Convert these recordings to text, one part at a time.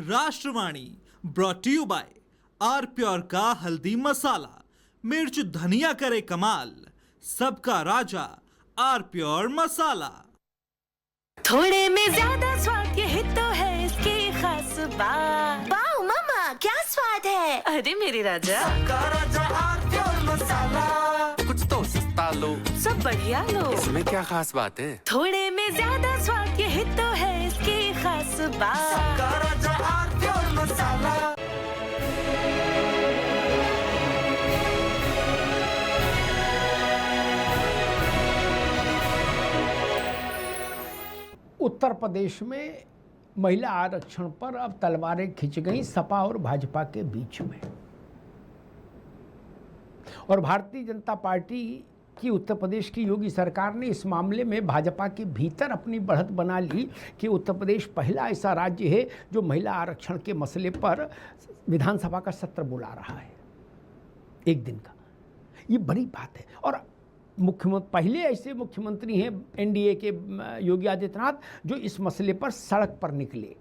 राष्ट्रवाणी brought you by R Pure का हल्दी मसाला, मिर्च धनिया करे कमाल, सबका राजा आर प्योर मसाला। थोड़े में ज्यादा स्वाद, यही तो है इसकी खास बात। वाओ मम्मा, क्या स्वाद है। अरे मेरे राजा, सबका राजा आर प्योर मसाला। कुछ तो सस्ता लो, सब बढ़िया लो। इसमें क्या खास बात है। थोड़े में ज्यादा स्वाद, यही तो है इसकी खास बात। सबका राजा आर प्योर मसाला। उत्तर प्रदेश में महिला आरक्षण पर अब तलवारें खिंच गई सपा और भाजपा के बीच में। और भारतीय जनता पार्टी की उत्तर प्रदेश की योगी सरकार ने इस मामले में भाजपा के भीतर अपनी बढ़त बना ली कि उत्तर प्रदेश पहला ऐसा राज्य है जो महिला आरक्षण के मसले पर विधानसभा का सत्र बुला रहा है, एक दिन का। ये बड़ी बात है। और मुख्यमंत्री पहले ऐसे मुख्यमंत्री हैं एनडीए के योगी आदित्यनाथ जो इस मसले पर सड़क पर निकले,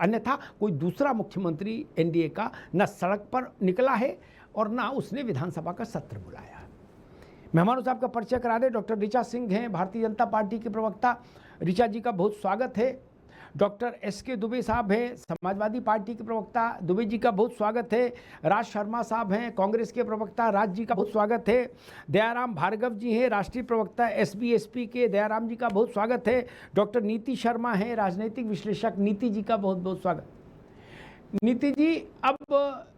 अन्यथा कोई दूसरा मुख्यमंत्री एनडीए का न सड़क पर निकला है और ना उसने विधानसभा का सत्र बुलाया। मेहमानों साहब का परिचय करा दें। डॉक्टर ऋचा सिंह हैं, भारतीय जनता पार्टी के प्रवक्ता। ऋचा जी का बहुत स्वागत है। डॉक्टर एसके दुबे साहब हैं, समाजवादी पार्टी के प्रवक्ता। दुबे जी का बहुत स्वागत है। राज शर्मा साहब हैं, कांग्रेस के प्रवक्ता। राज जी का बहुत स्वागत है। दयाराम भार्गव जी हैं, राष्ट्रीय प्रवक्ता एसबीएसपी के। दयाराम जी का बहुत स्वागत है। डॉक्टर नीति शर्मा हैं, राजनीतिक विश्लेषक। नीति जी का बहुत बहुत स्वागत। नीति जी, अब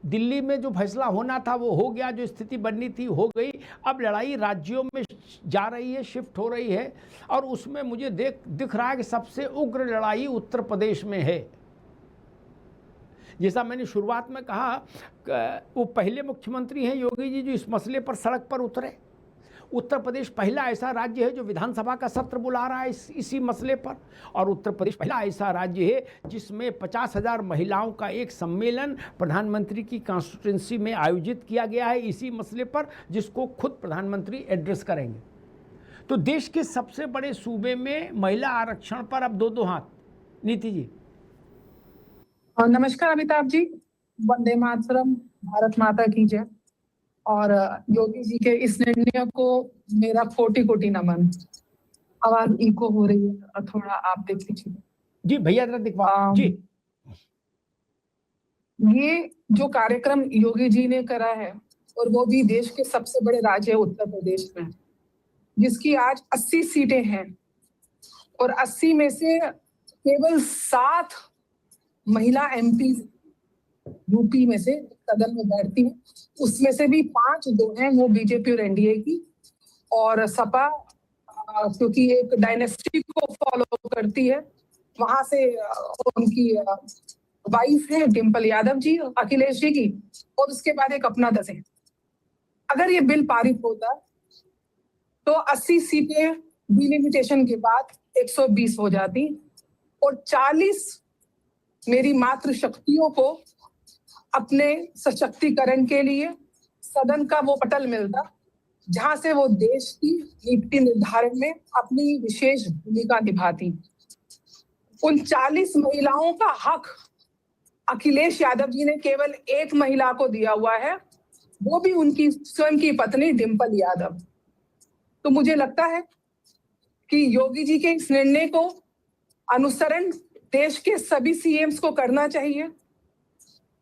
दिल्ली में जो फैसला होना था वो हो गया, जो स्थिति बननी थी हो गई। अब लड़ाई राज्यों में जा रही है, शिफ्ट हो रही है, और उसमें मुझे दिख रहा है कि सबसे उग्र लड़ाई उत्तर प्रदेश में है। जैसा मैंने शुरुआत में कहा, वो पहले मुख्यमंत्री हैं योगी जी जो इस मसले पर सड़क पर उतरे। उत्तर प्रदेश पहला ऐसा राज्य है जो विधानसभा का सत्र बुला रहा है इसी मसले पर। और उत्तर प्रदेश पहला ऐसा राज्य है जिसमें 50,000 महिलाओं का एक सम्मेलन प्रधानमंत्री की कॉन्स्टिट्यूंसी में आयोजित किया गया है इसी मसले पर, जिसको खुद प्रधानमंत्री एड्रेस करेंगे। तो देश के सबसे बड़े सूबे में महिला आरक्षण पर अब दो हाथ। नीति जी। नमस्कार अमिताभ जी, वंदे मातरम, भारत माता की जय। और योगी जी के इस निर्णय को मेरा कोटि नमन। आवाज इको हो रही है, थोड़ा आप देख लीजिए। जी भैया जरा दिखवा जी। ये जो कार्यक्रम योगी जी ने करा है, और वो भी देश के सबसे बड़े राज्य उत्तर प्रदेश में, जिसकी आज 80 सीटें हैं, और 80 में से केवल 7 महिला एमपी यूपी में से सदन में बैठती हैं। उसमें से भी 5 जो हैं वो बीजेपी और एनडीए की। और सपा क्योंकि एक डायनेस्टी को फॉलो करती है, वहां से उनकी वाइफ है डिम्पल यादव जी, अखिलेश जी की, और उसके बाद एक अपना 10 है। अगर ये बिल पारित होता तो 80 सीटें डिलिमिटेशन के बाद 120 हो जाती, और 40 मेरी मातृशक्तियों को अपने सशक्तिकरण के लिए सदन का वो पटल मिलता जहां से वो देश की नीति निर्धारण में अपनी विशेष भूमिका निभाती। उन 40 महिलाओं का हक अखिलेश यादव जी ने केवल एक महिला को दिया हुआ है, वो भी उनकी स्वयं की पत्नी डिम्पल यादव। तो मुझे लगता है कि योगी जी के इस निर्णय को अनुसरण देश के सभी सीएम्स को करना चाहिए।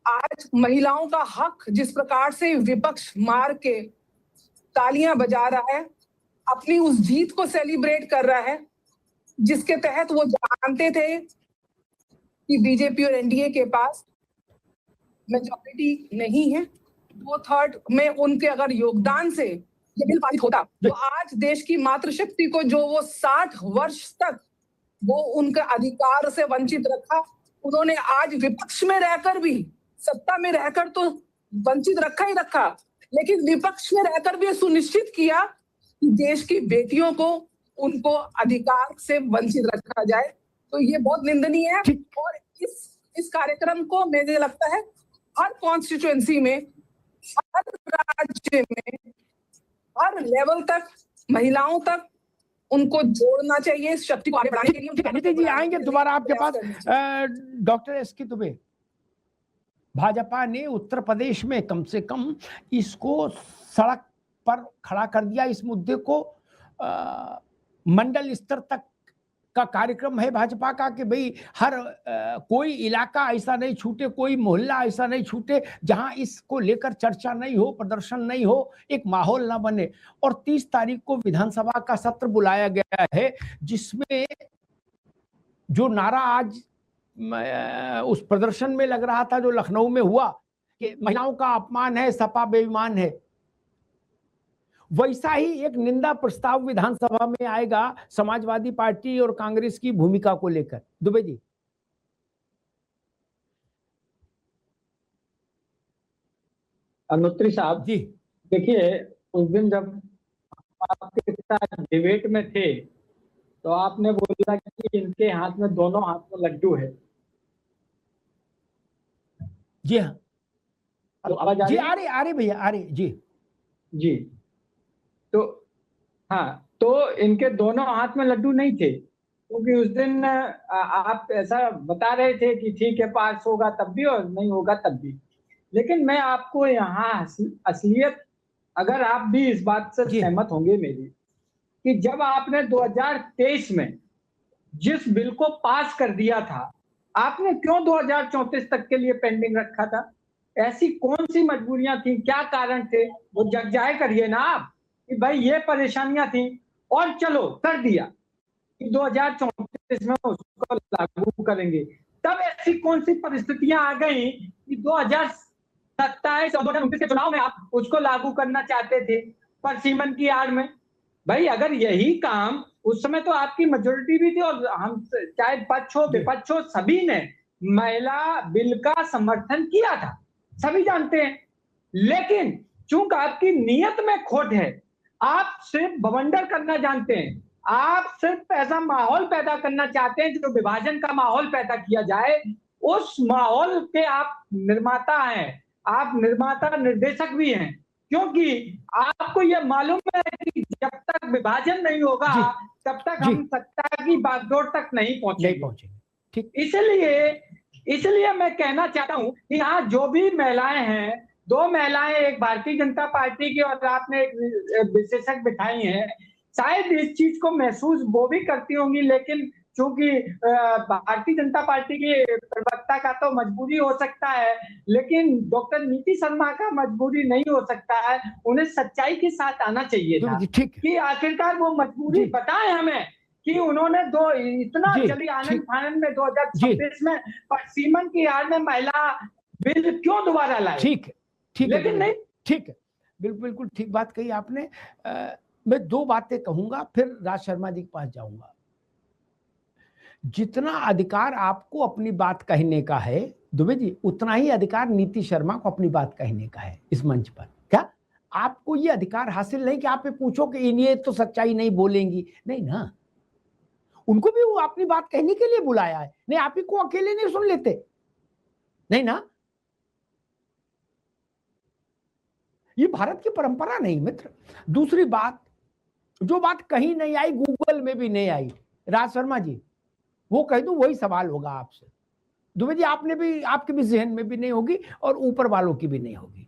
आज महिलाओं का हक जिस प्रकार से विपक्ष मार के तालियां बजा रहा है, अपनी उस जीत को सेलिब्रेट कर रहा है, जिसके तहत वो जानते थे कि बीजेपी और एनडीए के पास मेजॉरिटी नहीं है। 2/3 में उनके अगर योगदान से ये बिल पारित होता तो आज देश की मातृशक्ति को जो वो 60 वर्ष तक वो उनके अधिकार से वंचित रखा, उन्होंने आज विपक्ष में रहकर भी, सत्ता में रहकर तो वंचित रखा ही रखा, लेकिन विपक्ष में रहकर भी सुनिश्चित किया कि देश की बेटियों को उनको अधिकार से वंचित रखा जाए। तो ये बहुत निंदनीय है। और इस कार्यक्रम को मुझे लगता है हर कॉन्स्टिट्यूएंसी में, हर राज्य में, हर लेवल तक महिलाओं तक उनको जोड़ना चाहिए, इस शक्ति को आगे बढ़ाने के लिए उनकी नीति जी आएंगे दोबारा आपके पास। Doctor S K. दुबे, भाजपा ने उत्तर प्रदेश में कम से कम इसको सड़क पर खड़ा कर दिया, इस मुद्दे को मंडल स्तर तक का कार्यक्रम है भाजपा का कि भाई हर कोई इलाका ऐसा नहीं छूटे, कोई मोहल्ला ऐसा नहीं छूटे जहां इसको लेकर चर्चा नहीं हो, प्रदर्शन नहीं हो, एक माहौल ना बने। और 30 तारीख को विधानसभा का सत्र बुलाया गया है, जिसमें जो नारा आज उस प्रदर्शन में लग रहा था जो लखनऊ में हुआ कि महिलाओं का अपमान है, सपा बेईमान है, वैसा ही एक निंदा प्रस्ताव विधानसभा में आएगा समाजवादी पार्टी और कांग्रेस की भूमिका को लेकर। दुबे जी। अनुत्री साहब जी, देखिए, उस दिन जब आपके साथ डिबेट में थे तो आपने बोला कि इनके हाथ में, दोनों हाथ में लड्डू है। जी हाँ, आवाज जी आ रही भैया, आ रही जी जी। तो हाँ, तो इनके दोनों हाथ में लड्डू नहीं थे, क्योंकि उस दिन आप ऐसा बता रहे थे कि ठीक है पास होगा तब भी और नहीं होगा तब भी। लेकिन मैं आपको यहाँ असलियत, अगर आप भी इस बात से सहमत होंगे मेरी, कि जब आपने 2023 में जिस बिल को पास कर दिया था, आपने क्यों 2034 तक के लिए पेंडिंग रखा था? ऐसी कौन सी मजबूरियां थी, क्या कारण थे? वो जग जाए करिए ना आप कि भाई ये परेशानियां थी और चलो कर दिया कि 2034 में उसको लागू करेंगे। तब ऐसी कौन सी परिस्थितियां आ गई कि 2027 और 2029 के चुनाव में आप उसको लागू करना चाहते थे परसीमन की आड़ में? भाई अगर यही काम, उस समय तो आपकी मेजोरिटी भी थी और हम चाहे पक्ष हो विपक्ष हो सभी ने महिला बिल का समर्थन किया था, सभी जानते हैं। लेकिन चूंकि आपकी नीयत में खोट है, आप सिर्फ बवंडर करना जानते हैं, आप सिर्फ ऐसा माहौल पैदा करना चाहते हैं जो विभाजन का माहौल पैदा किया जाए, उस माहौल के आप निर्माता हैं, आप निर्माता निर्देशक भी हैं, क्योंकि आपको यह मालूम है कि जब तक विभाजन नहीं होगा तब तक हम सत्ता की बागडोर तक नहीं पहुंचेंगे। ठीक, इसलिए मैं कहना चाहता हूं कि यहाँ जो भी महिलाएं हैं, 2 महिलाएं, एक भारतीय जनता पार्टी की और आपने एक विशेषज्ञ बिठाई हैं, शायद इस चीज को महसूस वो भी करती होंगी, लेकिन चूंकि भारतीय जनता पार्टी की प्रवक्ता का तो मजबूरी हो सकता है, लेकिन डॉक्टर नीति शर्मा का मजबूरी नहीं हो सकता है। उन्हें सच्चाई के साथ आना चाहिए था कि आखिरकार वो मजबूरी बताएं हमें कि उन्होंने इतना जल्दी आनंद फानंद में 2026 में सीमन की आड़ में महिला बिल क्यों दोबारा लाए? ठीक, लेकिन नहीं, ठीक है, बिल्कुल ठीक बात कही आपने। मैं 2 बातें कहूंगा, फिर राज शर्मा जी के पास जाऊंगा। जितना अधिकार आपको अपनी बात कहने का है दुबे जी, उतना ही अधिकार नीति शर्मा को अपनी बात कहने का है इस मंच पर। क्या आपको ये अधिकार हासिल नहीं कि आप ये पूछो कि ये तो सच्चाई नहीं बोलेंगी? नहीं ना, उनको भी वो अपनी बात कहने के लिए बुलाया है। नहीं, आप ही को अकेले नहीं सुन लेते, नहीं ना, ये भारत की परंपरा नहीं मित्र। दूसरी बात, जो बात कहीं नहीं आई, गूगल में भी नहीं आई, राज शर्मा जी वो कह दूं वही सवाल होगा आपसे। दुबे जी आपने भी, आपके भी जहन में भी नहीं होगी और ऊपर वालों की भी नहीं होगी।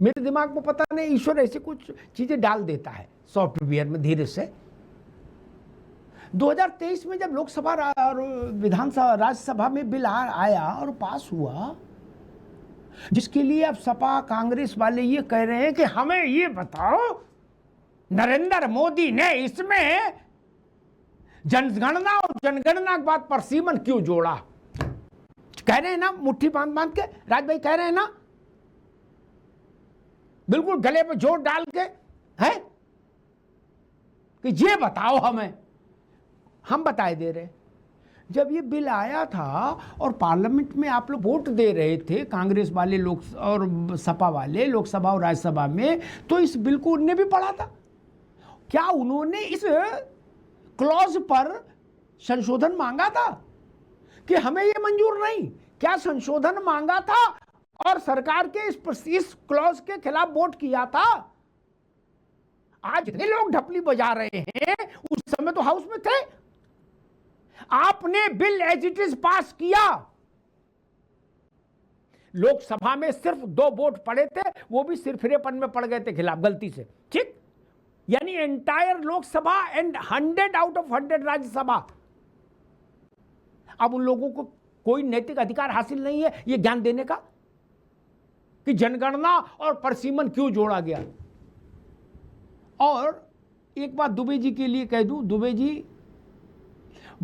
मेरे दिमाग में पता नहीं ईश्वर ऐसे कुछ चीजें डाल देता है सॉफ्टवेयर में धीरे से। 2023 में जब लोकसभा और विधानसभा राज्यसभा में बिल आया और पास हुआ, जिसके लिए अब सपा कांग्रेस वाले ये कह रहे हैं कि हमें ये बताओ नरेंद्र मोदी ने इसमें जनगणना और जनगणना के बाद परसीमन क्यों जोड़ा? कह रहे हैं ना, मुट्ठी बांध के राज भाई कह रहे हैं ना, बिल्कुल गले पे जोर डाल के, है कि ये बताओ हमें। हम बताए दे रहे, जब ये बिल आया था और पार्लियामेंट में आप लोग वोट दे रहे थे, कांग्रेस वाले लोग और सपा वाले, लोकसभा और राज्यसभा में, तो इस बिल को उन्होंने भी पढ़ा था। क्या उन्होंने इस क्लॉज पर संशोधन मांगा था कि हमें ये मंजूर नहीं? क्या संशोधन मांगा था और सरकार के इस क्लॉज के खिलाफ वोट किया था? आज जितने लोग ढपली बजा रहे हैं उस समय तो हाउस में थे। आपने bill as it is pass किया। लोकसभा में सिर्फ 2 वोट पड़े थे, वो भी सिरफिरेपन में पड़ गए थे खिलाफ, गलती से, ठीक। यानी entire Lok Sabha and 100 out of 100 Rajya Sabha. अब उन लोगों को कोई नैतिक अधिकार हासिल नहीं है ये ज्ञान देने का कि जनगणना और परसीमन क्यों जोड़ा गया। और एक बात दुबे जी के लिए कह दूं, दुबे जी,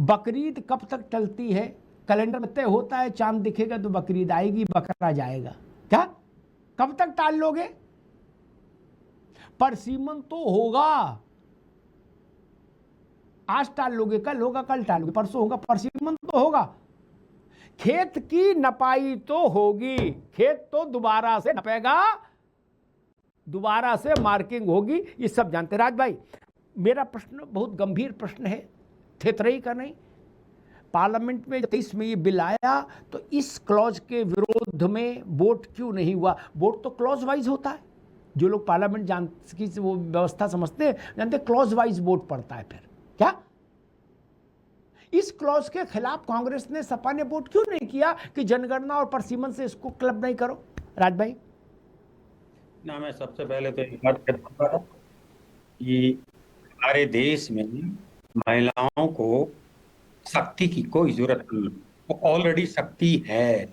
बकरीद कब तक टलती है? कैलेंडर में तय होता है चांद दिखेगा तो बकरीद आएगी, बकरा जाएगा। क्या कब तक टाल लोगे? परसीमन तो होगा। आज टाल लोगे, कल होगा, कल टालोगे, परसों होगा, परसीमन तो होगा। खेत की नपाई तो होगी, खेत तो दोबारा से नपेगा, दोबारा से मार्किंग होगी, ये सब जानते। राज भाई, मेरा प्रश्न बहुत गंभीर प्रश्न है, थेतरई का नहीं। पार्लियामेंट में 23 में ये बिल आया तो इस क्लॉज के विरोध में वोट क्यों नहीं हुआ? वोट तो क्लॉज वाइज होता है। जो लोग पार्लियामेंट की वो व्यवस्था समझते हैं, जानते क्लॉज वाइज वोट पड़ता है। फिर क्या इस क्लॉज के खिलाफ कांग्रेस ने, सपा ने वोट क्यों नहीं किया कि जनगणना और परसीमन से इसको क्लब नहीं करो? राज भाई ना, मैं सबसे पहले तो एक बात कहता हूँ कि हमारे देश में महिलाओं को शक्ति की कोई जरूरत नहीं, वो ऑलरेडी शक्ति है।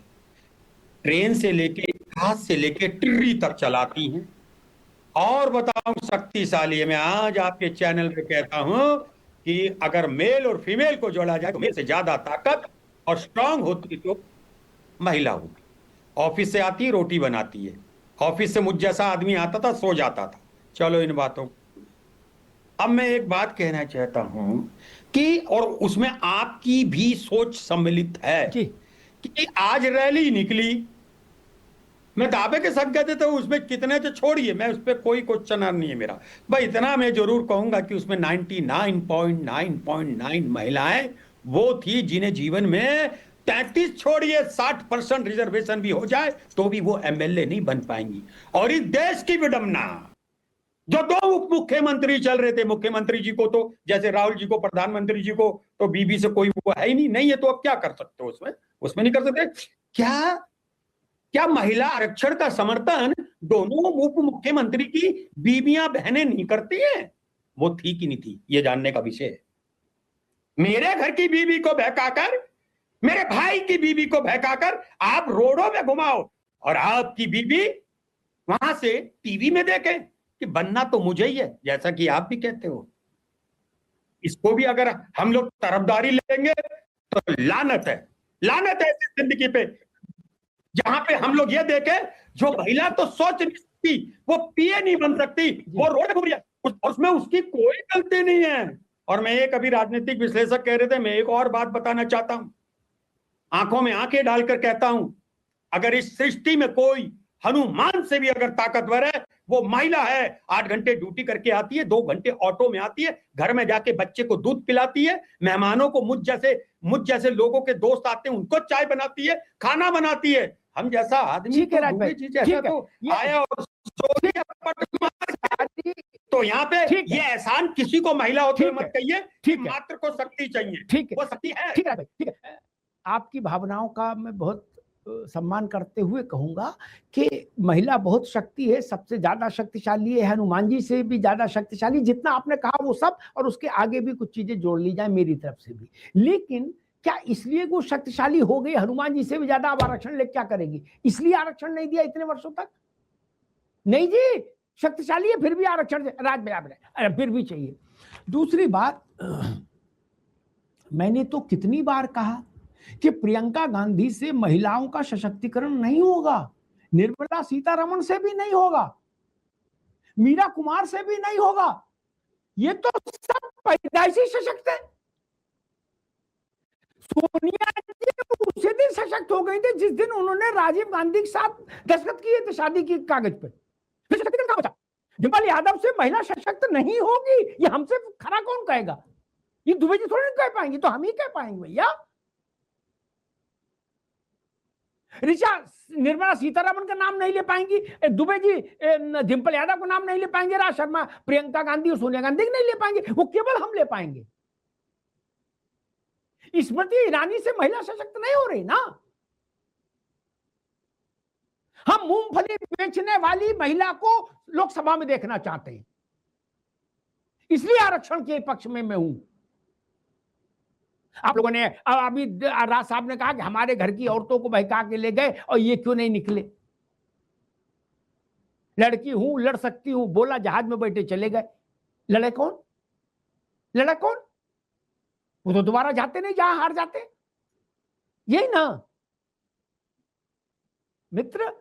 ट्रेन से लेके, हाथ से लेके टिर्री तक चलाती हैं। और बताऊं शक्तिशाली है। मैं आज आपके चैनल पे कहता हूं कि अगर मेल और फीमेल को जोड़ा जाए तो मेल से ज्यादा ताकत और स्ट्रांग होती तो महिला होगी। ऑफिस से आती रोटी बनाती है, ऑफिस से मुझ जैसा आदमी आता था सो जाता था। चलो इन बातों। अब मैं एक बात कहना चाहता हूं कि, और उसमें आपकी भी सोच सम्मिलित है कि आज रैली निकली, मैं दावे के साथ कह देता हूं उसमें कितने तो छोड़िए, मैं उस पर कोई क्वेश्चन नहीं है मेरा भाई। इतना मैं जरूर कहूंगा कि उसमें 99.9 महिलाएं वो थी जिन्हें जीवन में 33 छोड़िए 60% रिजर्वेशन भी हो जाए तो भी वो एमएलए नहीं बन पाएंगी। और इस देश की विडंबना, जो 2 उप मुख्यमंत्री चल रहे थे, मुख्यमंत्री जी को तो, जैसे राहुल जी को, प्रधानमंत्री जी को तो बीबी से कोई वो है ही नहीं है, तो अब क्या कर सकते हो उसमें नहीं कर सकते। क्या महिला आरक्षण का समर्थन दोनों उप मुख्यमंत्री की बीबियां बहनें नहीं करती हैं? वो थी कि नहीं थी ये जानने का विषय है। मेरे घर की बीबी को बहकाकर, मेरे भाई की बीबी को बहकाकर आप रोडों में घुमाओ और आपकी बीबी वहां से टीवी में देखे कि बनना तो मुझे ही है, जैसा कि आप भी कहते हो। इसको भी अगर हम लोग तरफदारी लेंगे तो लानत है इस जिंदगी पे, जहां पे हम लोग ये देखे जो महिला तो सोच नहीं सकती, वो पीए नहीं बन सकती, वो रोड घूम रही है, उसमें उसकी कोई गलती नहीं है। और मैं एक अभी राजनीतिक विश्लेषक कह रहे थे, मैं एक और बात बताना चाहता हूं, आंखों में आंखें डालकर कहता हूं, अगर इस सृष्टि में कोई हनुमान से भी अगर ताकतवर है वो महिला है। 8 घंटे ड्यूटी करके आती है, 2 घंटे ऑटो में आती है, घर में जाके बच्चे को दूध पिलाती है, मेहमानों को मुझ जैसे लोगों के दोस्त आते हैं उनको चाय बनाती है, खाना बनाती है। हम जैसा आदमी तो आया और तो यहाँ पे ये एहसान किसी को महिला होते हुए मत कहिए, मात्र को शक्ति चाहिए, वो शक्ति है। ठीक है। आपकी भावनाओं का मैं बहुत सम्मान करते हुए कहूंगा कि महिला बहुत शक्ति है, सबसे ज्यादा शक्तिशाली है, हनुमान जी से भी ज्यादा शक्तिशाली। जितना आपने कहा वो सब, और उसके आगे भी कुछ चीजें जोड़ ली जाए मेरी तरफ से भी। लेकिन क्या इसलिए वो शक्तिशाली हो गई, हनुमान जी से भी ज्यादा अब आरक्षण ले क्या करेगी, इसलिए आरक्षण नहीं दिया इतने वर्षों तक? नहीं जी, शक्तिशाली है फिर भी आरक्षण राज में फिर भी चाहिए। दूसरी बात, मैंने तो कितनी बार कहा कि प्रियंका गांधी से महिलाओं का सशक्तिकरण नहीं होगा, निर्मला सीतारमण से भी नहीं होगा, मीरा कुमार से भी नहीं होगा। ये तो सब पैदाइशी सशक्त है। सोनिया जी उसी दिन सशक्त हो गई थी जिस दिन उन्होंने राजीव गांधी के साथ दस्तखत किए थे शादी की कागज पर। सशक्तिकरण कहां बचा? डिम्पल यादव से महिला सशक्त नहीं होगी, ये हमसे खरा कौन कहेगा? ये दुबे जी थोड़ी कह पाएंगे, तो हम ही कह पाएंगे भैया। ऋचा निर्मला सीतारमण का नाम नहीं ले पाएंगी, दुबे जी डिम्पल यादव का नाम नहीं ले पाएंगे, राज शर्मा, प्रियंका गांधी और सोनिया गांधी नहीं ले पाएंगे, वो केवल हम ले पाएंगे। स्मृति ईरानी से महिला सशक्त नहीं हो रही ना। हम मूंगफली बेचने वाली महिला को लोकसभा में देखना चाहते हैं, इसलिए आरक्षण के पक्ष में मैं हूं। आप लोगों ने अभी राज साहब ने कहा कि हमारे घर की औरतों को बहका के ले गए और ये क्यों नहीं निकले। लड़की हूं, लड़ सकती हूं, बोला, जहाज में बैठे चले गए। लड़े कौन? लड़ा कौन? वो तो दोबारा जाते नहीं जहां हार जाते। यही ना मित्र,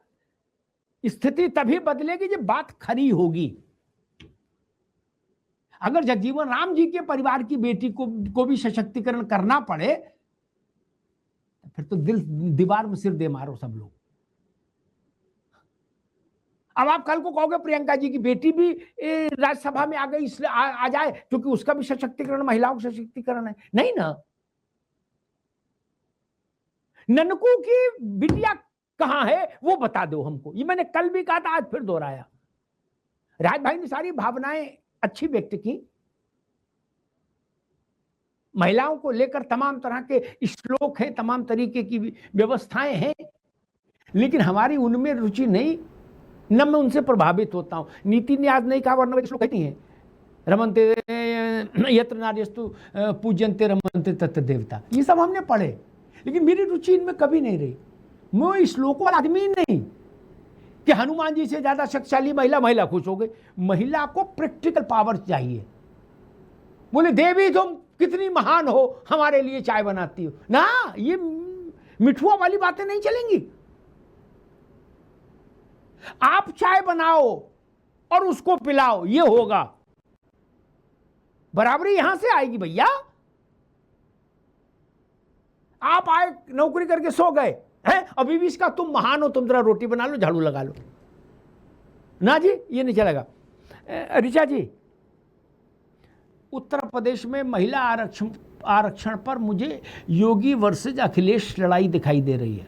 स्थिति तभी बदलेगी जब बात खरी होगी। अगर जगजीवन राम जी के परिवार की बेटी को भी सशक्तिकरण करना पड़े, फिर तो दीवार में सिर दे मारो सब लोग। अब आप कल को कहोगे प्रियंका जी की बेटी भी राज्यसभा में आ गई इसलिए आ जाए क्योंकि उसका भी सशक्तिकरण, महिलाओं का सशक्तिकरण है। नहीं ना। ननकू की बिटिया कहां है वो बता दो हमको। ये मैंने कल भी कहा था, आज फिर दोहराया। राज भाई ने सारी भावनाएं अच्छी व्यक्त की, महिलाओं को लेकर तमाम तरह के श्लोक हैं, तमाम तरीके की व्यवस्थाएं हैं, लेकिन हमारी उनमें रुचि नहीं, न मैं उनसे प्रभावित होता हूं। नीति ने आज नहीं कहा, वरना वे श्लोक कहती हैं रमन्ते यत्र नार्यस्तु पूज्यन्ते रमन्ते तत्र देवता। ये सब हमने पढ़े, लेकिन मेरी रुचि इनमें कभी नहीं रही। मैं श्लोक वाला आदमी नहीं कि हनुमान जी से ज्यादा शक्तिशाली महिला खुश हो गई। महिला को प्रैक्टिकल पावर चाहिए। बोले देवी तुम कितनी महान हो, हमारे लिए चाय बनाती हो ना। ये मिठुआ वाली बातें नहीं चलेंगी। आप चाय बनाओ और उसको पिलाओ, ये होगा। बराबरी यहां से आएगी भैया। आप आए नौकरी करके सो गए हैं, अभी भी इसका तुम महान हो, तुम जरा रोटी बना लो, झाड़ू लगा लो ना जी, ये नहीं चलेगा। ऋचा जी, उत्तर प्रदेश में महिला आरक्षण पर मुझे योगी वर्सेज अखिलेश लड़ाई दिखाई दे रही है,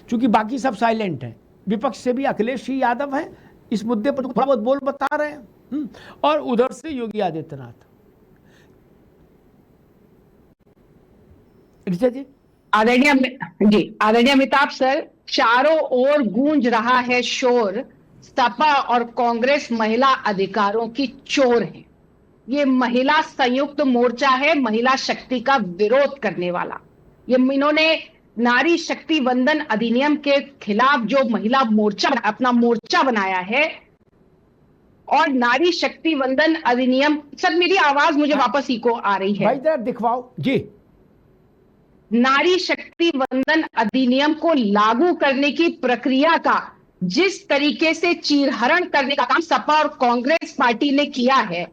क्योंकि बाकी सब साइलेंट हैं। विपक्ष से भी अखिलेश ही यादव हैं, इस मुद्दे पर थोड़ा बहुत बोल बता रहे हैं, और उधर से योगी आदित्यनाथ। ऋचा जी, आदरणीय अमिताभ सर, चारों ओर गूंज रहा है शोर, सपा और कांग्रेस महिला अधिकारों की चोर है। ये महिला संयुक्त मोर्चा है, महिला शक्ति का विरोध करने वाला। ये इन्होंने नारी शक्ति वंदन अधिनियम के खिलाफ जो महिला मोर्चा, अपना मोर्चा बनाया है, और नारी शक्ति वंदन अधिनियम, सर मेरी आवाज मुझे वापस इको आ रही है, भाई जरा दिखवाओ जी। नारी शक्ति वंदन अधिनियम को लागू करने की प्रक्रिया का जिस तरीके से चीरहरण करने का काम सपा और कांग्रेस पार्टी ने किया है,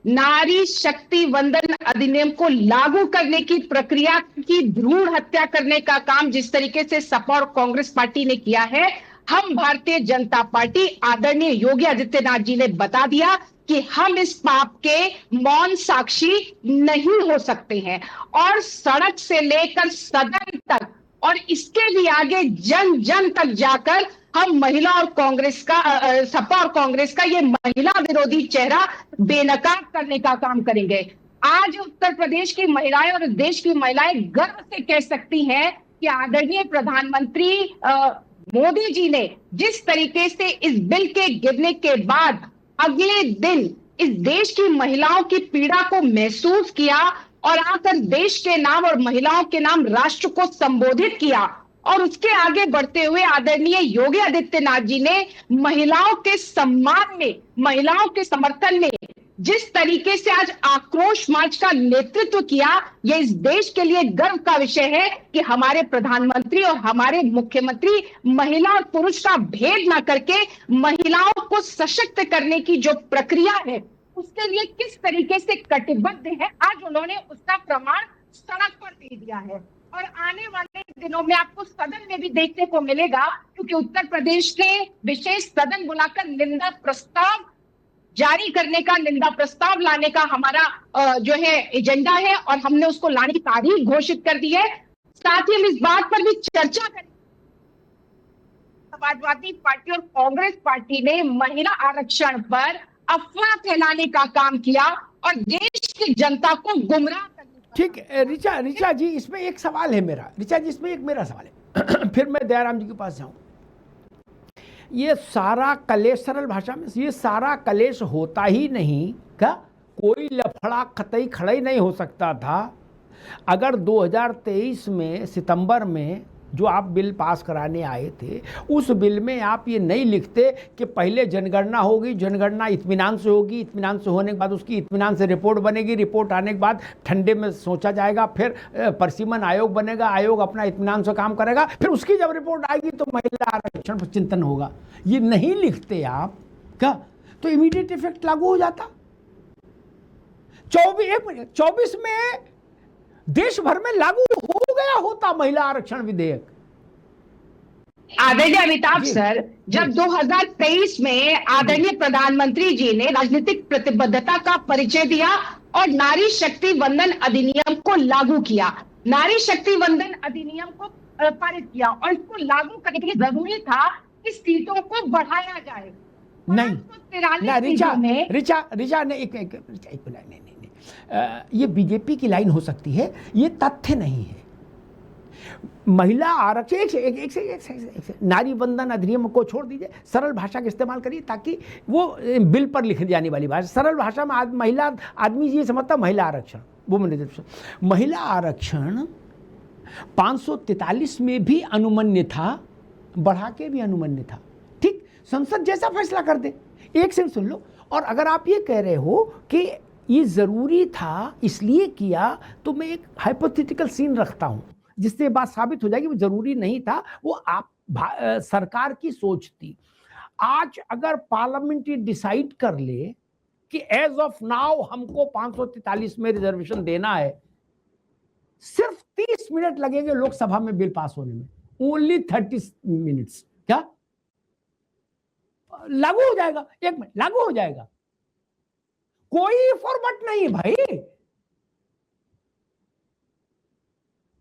नारी शक्ति वंदन अधिनियम को लागू करने की प्रक्रिया की भ्रूण हत्या करने का काम जिस तरीके से सपा और कांग्रेस पार्टी ने किया है, हम भारतीय जनता पार्टी आदरणीय योगी आदित्यनाथ जी ने बता दिया कि हम इस पाप के मौन साक्षी नहीं हो सकते हैं, और सड़क से लेकर सदन तक और इसके भी आगे जन जन तक जाकर हम महिला और कांग्रेस का, सपा और कांग्रेस का ये महिला विरोधी चेहरा बेनकाब करने का काम करेंगे। आज उत्तर प्रदेश की महिलाएं और देश की महिलाएं गर्व से कह सकती हैं कि आदरणीय प्रधानमंत्री मोदी जी ने जिस तरीके से इस बिल के गिरने के बाद अगले दिन इस देश की महिलाओं की पीड़ा को महसूस किया और आकर देश के नाम और महिलाओं के नाम राष्ट्र को संबोधित किया, और उसके आगे बढ़ते हुए आदरणीय योगी आदित्यनाथ जी ने महिलाओं के सम्मान में, महिलाओं के समर्थन में जिस तरीके से आज आक्रोश मार्च का नेतृत्व किया, यह इस देश के लिए गर्व का विषय है कि हमारे प्रधानमंत्री और हमारे मुख्यमंत्री महिला और पुरुष का भेद ना करके महिलाओं को सशक्त करने की जो प्रक्रिया है उसके लिए किस तरीके से कटिबद्ध है, आज उन्होंने उसका प्रमाण सड़क पर दे दिया है। और आने वाले दिनों में आपको सदन में भी देखने को मिलेगा, क्योंकि उत्तर प्रदेश ने विशेष सदन बुलाकर निंदा प्रस्ताव जारी करने का, निंदा प्रस्ताव लाने का हमारा जो है एजेंडा है, और हमने उसको लाने की तारीख घोषित कर दी है। साथ ही हम इस बात पर भी चर्चा करें समाजवादी पार्टी और कांग्रेस पार्टी ने महिला आरक्षण पर अफवाह फैलाने का काम किया और देश की जनता को गुमराह करने का। ठीक है ऋचा जी, इसमें एक सवाल है मेरा। ऋचा जी, इसमें एक मेरा सवाल है फिर मैं दयाराम जी के पास जाऊं। ये सारा कलेश, सरल भाषा में, ये सारा कलेश होता ही नहीं क्या? कोई लफड़ा कतई खड़ा ही नहीं हो सकता था अगर 2023 में सितंबर में जो आप बिल पास कराने आए थे, उस बिल में आप ये नहीं लिखते कि पहले जनगणना होगी, जनगणना इत्मीनान से होगी, इत्मीनान से होने के बाद उसकी इत्मीनान से रिपोर्ट बनेगी, रिपोर्ट आने के बाद ठंडे में सोचा जाएगा, फिर परिसीमन आयोग बनेगा, आयोग अपना इत्मीनान से काम करेगा, फिर उसकी जब रिपोर्ट आएगी तो महिला आरक्षण पर चिंतन होगा। ये नहीं लिखते आप क्या, तो इमीडिएट इफेक्ट लागू हो जाता। 24 में देश भर में लागू हो गया होता महिला आरक्षण विधेयक। आदरणीय अमिताभ सर, जब 2023 में आदरणीय प्रधानमंत्री जी ने राजनीतिक प्रतिबद्धता का परिचय दिया और नारी शक्ति वंदन अधिनियम को लागू किया, नारी शक्ति वंदन अधिनियम को पारित किया और इसको लागू करने के लिए जरूरी था कि सीटों को बढ़ाया जाए। नहीं, रिचा ने एक नहीं, ये बीजेपी की लाइन हो सकती है, ये तथ्य नहीं है। महिला आरक्षण एक नारी वंदन अधिनियम को छोड़ दीजिए, सरल भाषा का इस्तेमाल करिए ताकि वो बिल पर लिखी जाने वाली भाषा, सरल भाषा में महिला आदमी ये समझता महिला आरक्षण, वो महिला आरक्षण 543 में भी अनुमन्य था, बढ़ा के भी अनुमन्य था। ठीक, संसद जैसा फैसला कर दे। एक सेकंड सुन लो। और अगर आप ये कह रहे हो कि ये जरूरी था इसलिए किया, तो मैं एक हाइपोथेटिकल सीन रखता हूं जिससे बात साबित हो जाएगी वो जरूरी नहीं था, वो आप सरकार की सोच थी। आज अगर पार्लियामेंट ये डिसाइड कर ले कि एज ऑफ नाउ हमको 543 में रिजर्वेशन देना है, सिर्फ 30 मिनट लगेंगे लोकसभा में बिल पास होने में, ओनली 30 मिनट्स। क्या लागू हो जाएगा? 1 मिनट लागू हो जाएगा, कोई फॉर्मेट नहीं भाई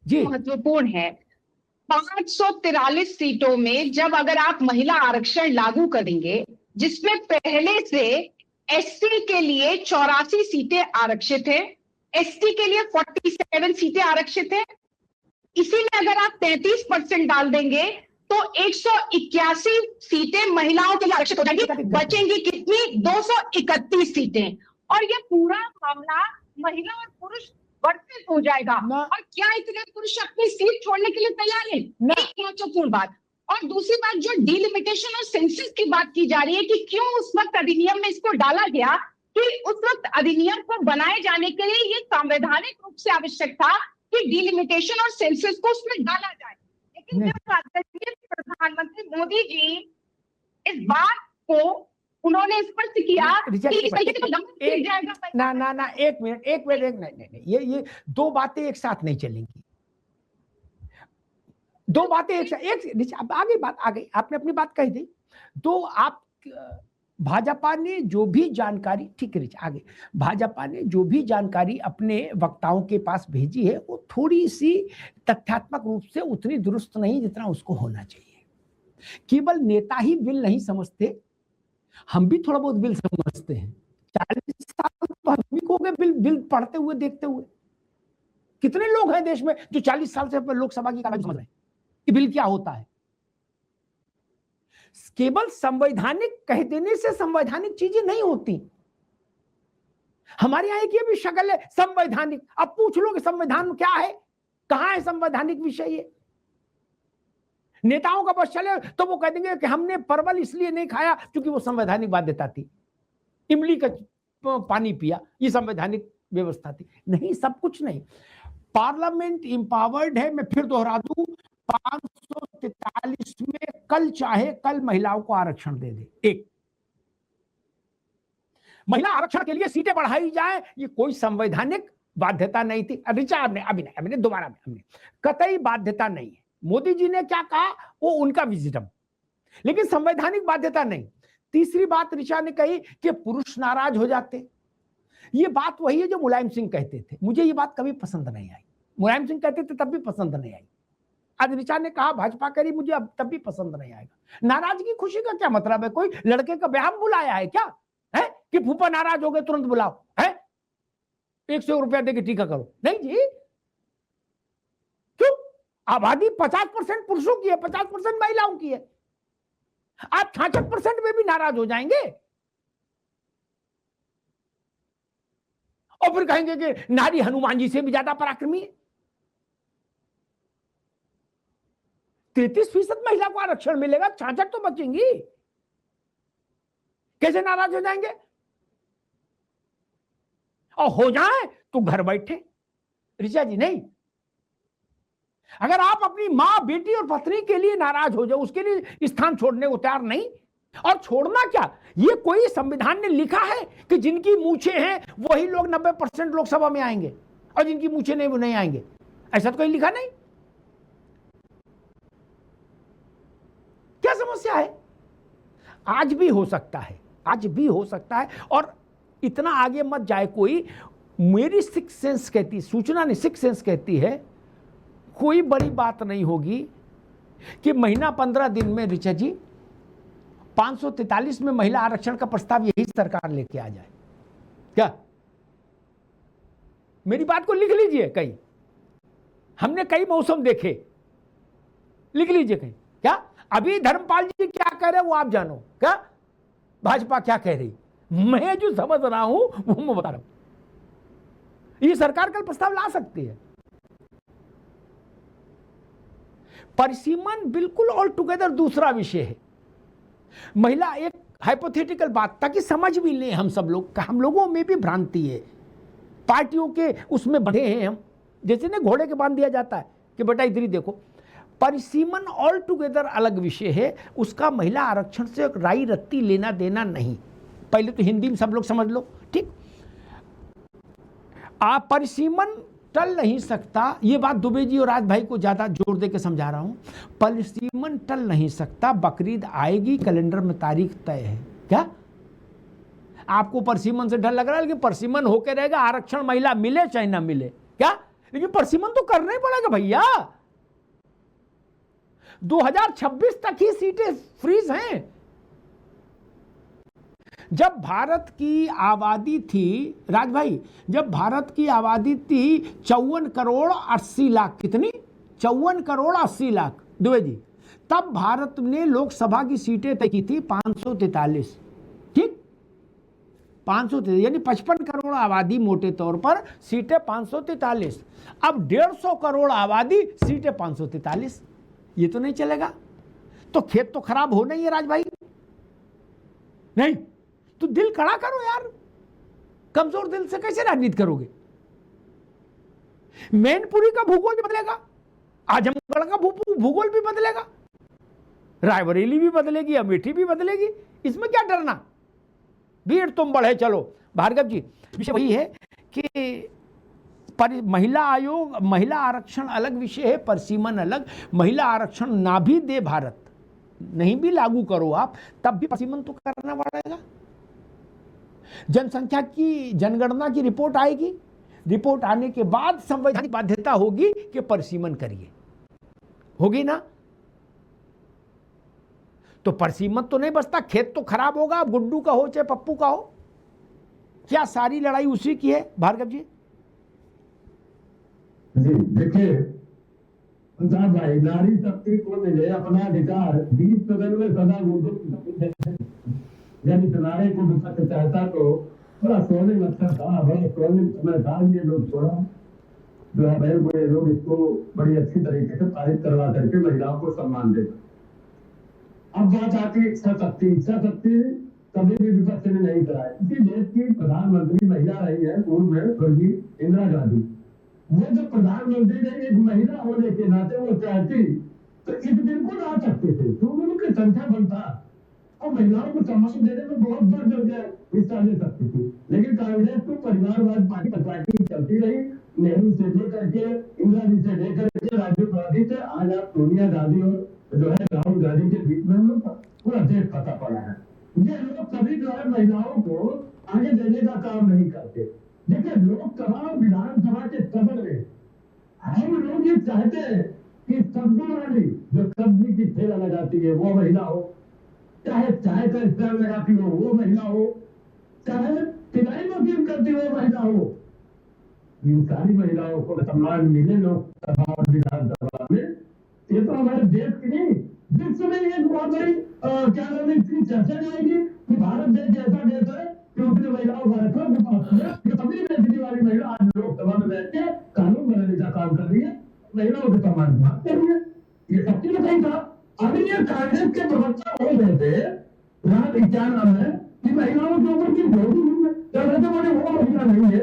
जी। महत्वपूर्ण है, 543 सीटों में जब अगर आप महिला आरक्षण लागू करेंगे, जिसमें पहले से एससी के लिए 84 सीटें आरक्षित है, एसटी के लिए 47 सीटें आरक्षित है, इसी में अगर आप 33% डाल देंगे तो 181 सीटें महिलाओं के लिए आरक्षित हो जाएंगी, बचेंगी कितनी? 231 सीटें। और ये पूरा मामला महिला और पुरुष वर्सेस हो जाएगा। और क्या इतने पुरुष अपनी सीट छोड़ने के लिए तैयार हैं? एक महत्वपूर्ण बात। और दूसरी बात, जो डिलिमिटेशन और सेंसस की बात की जा रही है कि क्यों उस वक्त अधिनियम में इसको डाला गया, कि उस वक्त अधिनियम को बनाए जाने के लिए ये संवैधानिक रूप से आवश्यक था कि डिलिमिटेशन और सेंसस को उसमें डाला जाए। लेकिन जब प्रधानमंत्री मोदी जी इस बात को उन्होंने स्पष्ट किया कि इस तरीके से लंबा जाएगा। ना एक मिनट नहीं, ये दो बातें एक साथ नहीं चलेंगी। दो बातें एक साथ, आगे बात आ गई, आपने अपनी बात कही थी। तो आप भाजपा ने जो भी जानकारी, ठीक है आगे, भाजपा ने जो भी जानकारी अपने वक्ताओं के पास भेजी है वो थोड़ी सी तथ्यात्मक रूप से उतनी दुरुस्त नहीं जितना उसको होना चाहिए। केवल नेता ही बिल नहीं समझते, हम भी थोड़ा बहुत बिल समझते हैं। 40 साल तो हम भी हो गए बिल पढ़ते हुए देखते हुए। कितने लोग हैं देश में जो 40 साल से लोकसभा की कार्रवाई समझ रहे हैं कि बिल क्या होता है। केवल संवैधानिक कह देने से संवैधानिक चीजें नहीं होती। हमारे यहाँ की भी शक्ल है संवैधानिक। अब पूछ लो कि संविधान क्या है, कहां है संवैधानिक विषय ये। नेताओं का बस चले तो वो कह देंगे कि हमने परवल इसलिए नहीं खाया क्योंकि वो संवैधानिक बाध्यता थी, इमली का पानी पिया, ये संवैधानिक व्यवस्था थी। नहीं, सब कुछ नहीं। पार्लियामेंट इंपावर्ड है। मैं फिर दोहरा दूं, 543 में कल चाहे कल महिलाओं को आरक्षण दे दे। एक महिला आरक्षण के लिए सीटें बढ़ाई जाए, ये कोई संवैधानिक बाध्यता नहीं थी। ऋचा अभी दोबारा में हमने कतई बाध्यता नहीं है। मोदी जी ने क्या कहा वो उनका विजडम, लेकिन संवैधानिक बाध्यता नहीं। तीसरी बात ऋचा ने कही कि पुरुष नाराज हो जाते। ये बात वही है जो मुलायम सिंह कहते थे। मुझे ये बात कभी पसंद नहीं आई। मुलायम सिंह कहते थे तब भी पसंद नहीं आई। आज ऋचा ने कहा भाजपा करी, मुझे अब तब भी पसंद नहीं आएगा। नाराजगी खुशी का क्या मतलब है? कोई लड़के का ब्याह बुलाया है क्या है कि फूफा नाराज हो गए तुरंत बुलाओ है, 100 रुपया देके टीका करो? नहीं जी, क्यों? आबादी 50% पुरुषों की है, 50% महिलाओं की है। आप 66% में भी नाराज हो जाएंगे और फिर कहेंगे कि नारी हनुमान जी से भी ज्यादा पराक्रमी है। 33% महिला को आरक्षण मिलेगा, 66 तो बचेंगी। कैसे नाराज हो जाएंगे? और हो जाए तो घर बैठे। ऋचा जी नहीं, अगर आप अपनी मां, बेटी और पत्नी के लिए नाराज हो जाओ, उसके लिए स्थान छोड़ने को तैयार नहीं, और छोड़ना क्या, ये कोई संविधान ने लिखा है कि जिनकी मूछें हैं वही लोग 90% लोकसभा में आएंगे और जिनकी मूछें नहीं वो नहीं आएंगे? ऐसा तो कहीं लिखा नहीं। क्या समस्या है? आज भी हो सकता है, आज भी हो सकता है। और इतना आगे मत जाए कोई। मेरी सिक्स सेंस कहती, सूचना ने सिक्स सेंस कहती है, कोई बड़ी बात नहीं होगी कि महीना 15 दिन में ऋचा जी 543 में महिला आरक्षण का प्रस्ताव यही सरकार लेके आ जाए। क्या? मेरी बात को लिख लीजिए कहीं, हमने कई मौसम देखे, लिख लीजिए कहीं। क्या अभी धर्मपाल जी क्या कह रहे हैं वो आप जानो, क्या भाजपा क्या कह रही, मैं जो समझ रहा हूं वो मैं बता रहा हूं। ये सरकार कल प्रस्ताव ला सकती है। परिसीमन बिल्कुल ऑल टुगेदर दूसरा विषय है। महिला एक हाइपोथेटिकल बात, ताकि समझ भी लें हम सब लोग, हम लोगों में भी भ्रांति है, पार्टियों के उसमें बढ़े हैं हम, जैसे ना घोड़े के बांध दिया जाता है कि बेटा इधर ही देखो। परिसीमन ऑल टुगेदर अलग विषय है, उसका महिला आरक्षण से राई रत्ती लेना देना नहीं। पहले तो हिंदी में सब लोग समझ लो, ठीक? आप परिसीमन टल नहीं सकता, ये बात दुबे जी और राज भाई को ज्यादा जोर दे के समझा रहा हूं। परिसीमन टल नहीं सकता, बकरीद आएगी, कैलेंडर में तारीख तय है। क्या आपको परसीमन से डर लग रहा है? लेकिन परसीमन होके रहेगा, आरक्षण महिला मिले चाहे ना मिले। क्या? लेकिन परसीमन तो करना ही पड़ेगा भैया। 2026 तक ही सीटें फ्रीज हैं। जब भारत की आबादी थी राज भाई, जब भारत की आबादी थी 54 करोड़ 80 लाख, कितनी? 54 करोड़ 80 लाख दुबे जी, तब भारत ने लोकसभा की सीटें तय की थी 543, ठीक? 543 यानी 55 करोड़ आबादी, मोटे तौर पर सीटें 543। अब 150 करोड़ आबादी, सीटें 543। ये तो नहीं चलेगा। तो खेत तो खराब होना ही है राज भाई। नहीं तो दिल कड़ा करो यार, कमजोर दिल से कैसे राजनीति करोगे? मैनपुरी का भूगोल भी बदलेगा, आजमगढ़ का भूगोल भी बदलेगा, रायबरेली भी बदलेगी, अमेठी भी बदलेगी। इसमें क्या डरना? भीड़ तुम बढ़े चलो। भार्गव जी, विषय वही है कि महिला आयोग, महिला आरक्षण अलग विषय है, परसीमन अलग। महिला आरक्षण ना भी दे भारत, नहीं भी लागू करो आप, तब भी परसीमन तो करना पड़ेगा। जनसंख्या की जनगणना की रिपोर्ट आएगी, रिपोर्ट आने के बाद संवैधानिक बाध्यता होगी कि परसीमन करिए, होगी ना? तो परसीमन तो नहीं बचता, खेत तो खराब होगा, गुड्डू का हो चाहे पप्पू का हो। क्या सारी लड़ाई उसी की है? भार्गव जी देखिए भाई, नारी शक्ति को मिले अपना अधिकार, 20 सदन में सदा यानी नारे को विपक्ष चाहता तो बड़ा सोने अच्छा था, बड़ा सोने समय था। ये लोग थोड़ा जो है भाई, वो लोग इसको बड़ी अच्छी तरीके से पारित करवा करके महिलाओं को सम्मान देगा। अब बात आती है इच्छा शक्ति। इच्छा शक्ति कभी भी विपक्ष ने नहीं कराया। इसी देश की प्रधानमंत्री महिला रही है पूर्व में स्वर्गीय इंदिरा गांधी। वो जब प्रधानमंत्री रही, एक महिला होने के नाते वो चाहती तो इस दिन को ला सकते थे, तो उनकी संख्या बनता और महिलाओं को सम्मान देने में बहुत बढ़ चढ़ के हिस्सा ले सकती थी। लेकिन कांग्रेस तो परिवारवाद पार्टी चलती रही, नेहरू से लेकर के, इंदिरा जी से लेकर के, राजीव गांधी से, आज आप सोनिया गांधी और जो है राहुल गांधी के बीच में हम लोग पूरा देश पता पड़ा है। ये लोग कभी जो है महिलाओं को आगे देने का काम नहीं करते। देखिए लोकसभा और विधानसभा के सदन में हम लोग ये चाहते हैं कि कि सब्जी वाली जो सब्जी की ठेला लगाती है वो महिला हो, चाहे चाय का स्टॉल लगाती हो वो महिला हो, चाहे सिलाई मशीन करती हो महिला हो, इन सारी महिलाओं को सम्मान मिले लोकसभा और विधानसभा में। ये तो हमारे देश की नहीं विश्व में एक बहुत बड़ी क्या नाम है इसकी चर्चा जाएगी कि भारत देश ऐसा देश है कि उसने महिलाओं का रखा सभी बेचने वाली महिला आज लोकसभा में बैठ के कानून बनाने का काम कर रही है, महिलाओं के सम्मान की बात कर रही है। ये सबकी तो सही था। अभी ये कांग्रेस के प्रवक्ता हो गए थे राम क्या नाम है कि महिलाओं के ऊपर की जोड़ी हुई है, वो महिला नहीं है।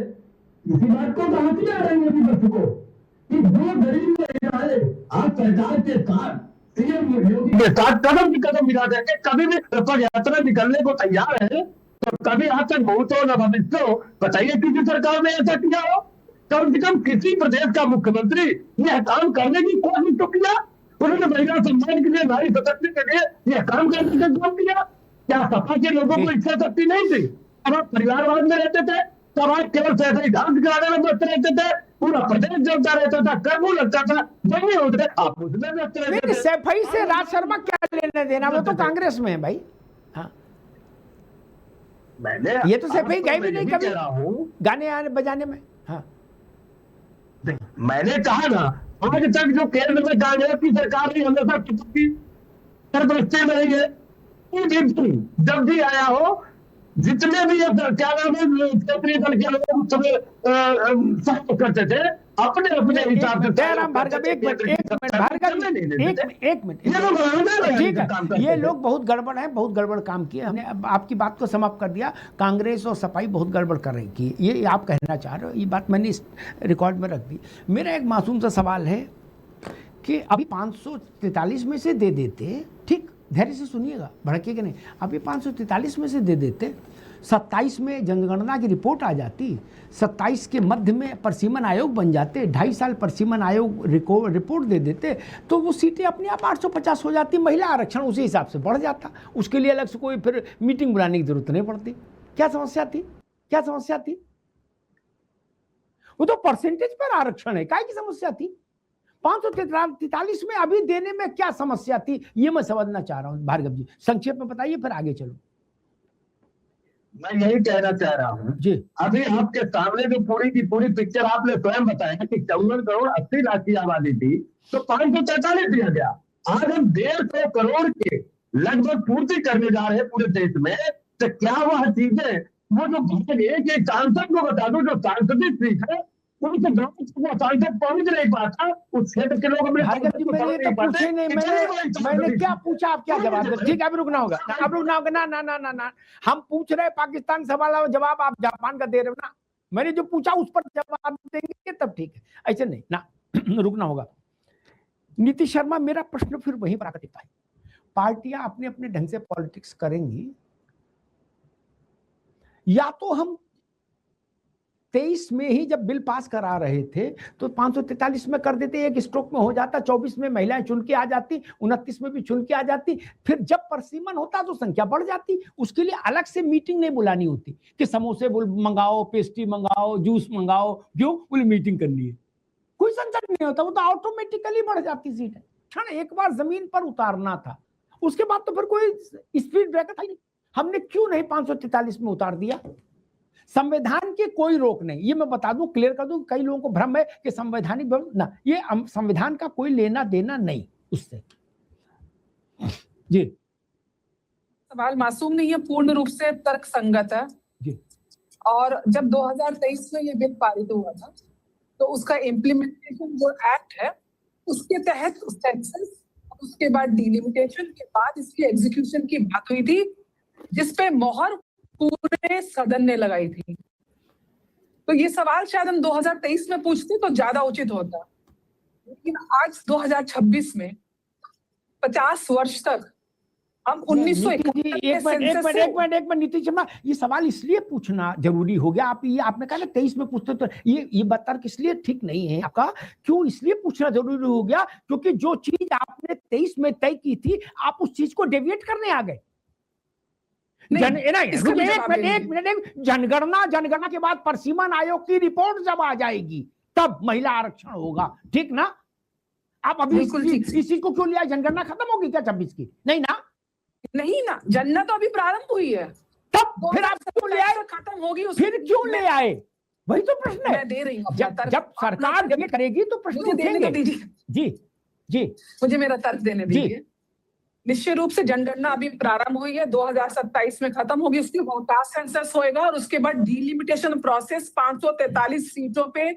इसी बात को कहा किया रही है विपक्ष को कि जो गरीब महिलाएं आज सरकार के साथ सीएम योगी के साथ कदम मिला देंगे, कभी भी पद यात्रा निकलने को तैयार है, तो कभी आज तक बहुत हो न भविष्य हो। बताइए किसी सरकार ने ऐसा किया हो? कम से कम किसी प्रदेश का मुख्यमंत्री यह काम करने की कोशिश तो किया? उन्होंने महिला सम्मान के लिए, नारी सशक्ति के लिए यह काम करने का काम किया? क्या सपा के लोगों को इच्छा शक्ति नहीं थी? अब आप परिवारवाद में रहते थे, तब आप केवल ऐसे ही डांस कराने में व्यस्त रहते थे, पूरा प्रदेश जलता रहता था, कर्फ्यू लगता था, जंगे होते, आप उसमें व्यस्त रहते थे। सैफई से राज शर्मा क्या लेना देना, वो तो कांग्रेस में है भाई। हाँ मैंने ये तो सैफई गए भी नहीं कभी कह रहा हूँ गाने आने बजाने में। हाँ मैंने कहा ना, आज तक जो केंद्र में कांग्रेस की सरकार ने हमेशा सरपरस्ती में रही है, जब भी आया हो, जितने भी क्या नाम है क्षेत्रीय दल के लोग उसमें सहयोग करते थे अपने अपने हिसाब से। जयराम भार्गव एक मिनट ठीक है, ये लोग बहुत गड़बड़ है, बहुत गड़बड़ काम किए। हमने अब आपकी बात को समाप्त कर दिया। कांग्रेस और सपाई बहुत गड़बड़ कर रही थी, ये आप कहना चाह रहे हो, ये बात मैंने इस रिकॉर्ड में रख दी। मेरा एक मासूम सा सवाल है कि अभी 543 में से दे देते, ठीक धैर्य से सुनिएगा, भड़किएगा नहीं, अभी 543 में से दे देते, 27 में जनगणना की रिपोर्ट आ जाती, 27 के मध्य में परसीमन आयोग बन जाते, 2.5 साल परसीमन आयोग रिपोर्ट दे देते, तो वो सीटें अपने आप 850 हो जाती, महिला आरक्षण उसी हिसाब से बढ़ जाता, उसके लिए अलग से कोई फिर मीटिंग बुलाने की जरूरत नहीं पड़ती। क्या समस्या थी? क्या समस्या थी? वो तो परसेंटेज पर आरक्षण है, काय की समस्या थी? 543 में अभी देने में क्या समस्या थी, ये मैं समझना चाह रहा हूं। भार्गव जी संक्षेप में बताइए, फिर आगे चलो। मैं यही कहना चाह रहा हूँ जी, अभी आपके सामने जो पूरी की पूरी पिक्चर आपने स्वयं बताया कि 54 करोड़ 80 लाख की आबादी थी, तो 543 दिया गया। आज हम 150 करोड़ के लगभग पूर्ति करने जा रहे हैं पूरे देश में, तो क्या वह चीजें वो जो एक सांसद को बता दो, जो सांसदीय सीट है सांसद पहुंच नहीं पाता, उस क्षेत्र के लोग मैंने क्या पूछा, आप क्या जवाब दे? ठीक है, अब रुकना होगा, अब रुकना होगा ना ना ना ना ना हम पूछ रहे पाकिस्तान सवाल जवाब आप जापान का दे रहे हो ना, मैंने जो पूछा उस पर जवाब देंगे तब ठीक है, ऐसे नहीं ना रुकना होगा। नीतीश शर्मा, मेरा प्रश्न फिर वहीं पर आकर टिकता है, पार्टियां अपने अपने ढंग से पॉलिटिक्स करेंगी, या तो हम 23 में ही जब बिल पास करा रहे थे तो 543 में कर देते, एक स्ट्रोक में हो जाता, 24 में महिलाएं चुन के आ जाती, 29 में भी चुन के आ जाती, फिर जब परसीमन होता तो संख्या बढ़ जाती, उसके लिए अलग से मीटिंग नहीं बुलानी होती कि समोसे मंगाओ, पेस्ट्री मंगाओ, जूस मंगाओ, क्यों बोले मीटिंग करनी है, कोई संकट नहीं होता, वो तो ऑटोमेटिकली बढ़ जाती सीट है। क्षण एक बार जमीन पर उतारना था, उसके बाद तो फिर कोई स्पीड ब्रेकर था ही नहीं, हमने क्यों नहीं 543 में उतार दिया? संविधान की कोई रोक नहीं, ये मैं बता दूं, क्लियर कर दूं, कई लोगों को भ्रम है कि संवैधानिक ना, ये संविधान का कोई लेना देना नहीं उससे। जी सवाल मासूम नहीं है, पूर्ण रूप से तर्क संगत है जी। और जब 2023 में ये बिल पारित हुआ था तो उसका इम्प्लीमेंटेशन जो एक्ट है उसके तहत सेंसस, उसके बाद डिलिमिटेशन के बाद इसकी एग्जीक्यूशन की बात हुई थी, जिसपे मोहर पूरे सदन ने लगाई थी। तो ये सवाल शायद हम 2023 में पूछते तो ज्यादा उचित होता, लेकिन आज 2026 में 50 वर्ष तक हम 1971 एक नीतीश शर्मा, ये सवाल इसलिए पूछना जरूरी हो गया, आप ये आपने कहा ना 23 में पूछते, तो ये तर्क इसलिए ठीक नहीं है आपका, क्यों इसलिए पूछना जरूरी हो गया क्योंकि जो चीज आपने 23 में तय की थी आप उस चीज को डेविएट करने आ गए। एक मिनट, जनगणना के बाद परसीमन आयोग की रिपोर्ट जब आ जाएगी तब महिला आरक्षण होगा, ठीक ना? आप अभी बिल्कुल ठीक से। इस चीज को क्यों लिया? जनगणना खत्म होगी क्या 26 की? नहीं ना, नहीं ना, जनगणना तो अभी प्रारंभ हुई है, तब फिर आप क्यों ले आए? खत्म होगी, फिर क्यों ले आए? वही तो प्रश्न है। मैं दे रही हूँ। जब सरकार ये करेगी तो प्रश्न मुझे देने तो उठेंगे। दीजिए, जी जी मुझे मेरा तर्क देने जी। दीजिए। निश्चित रूप से जनगणना अभी प्रारंभ हुई है, 2027 में खत्म होगी, उसके बाद कास्ट सेंसस होएगा और उसके बाद डिलिमिटेशन प्रोसेस 543 सीटों पे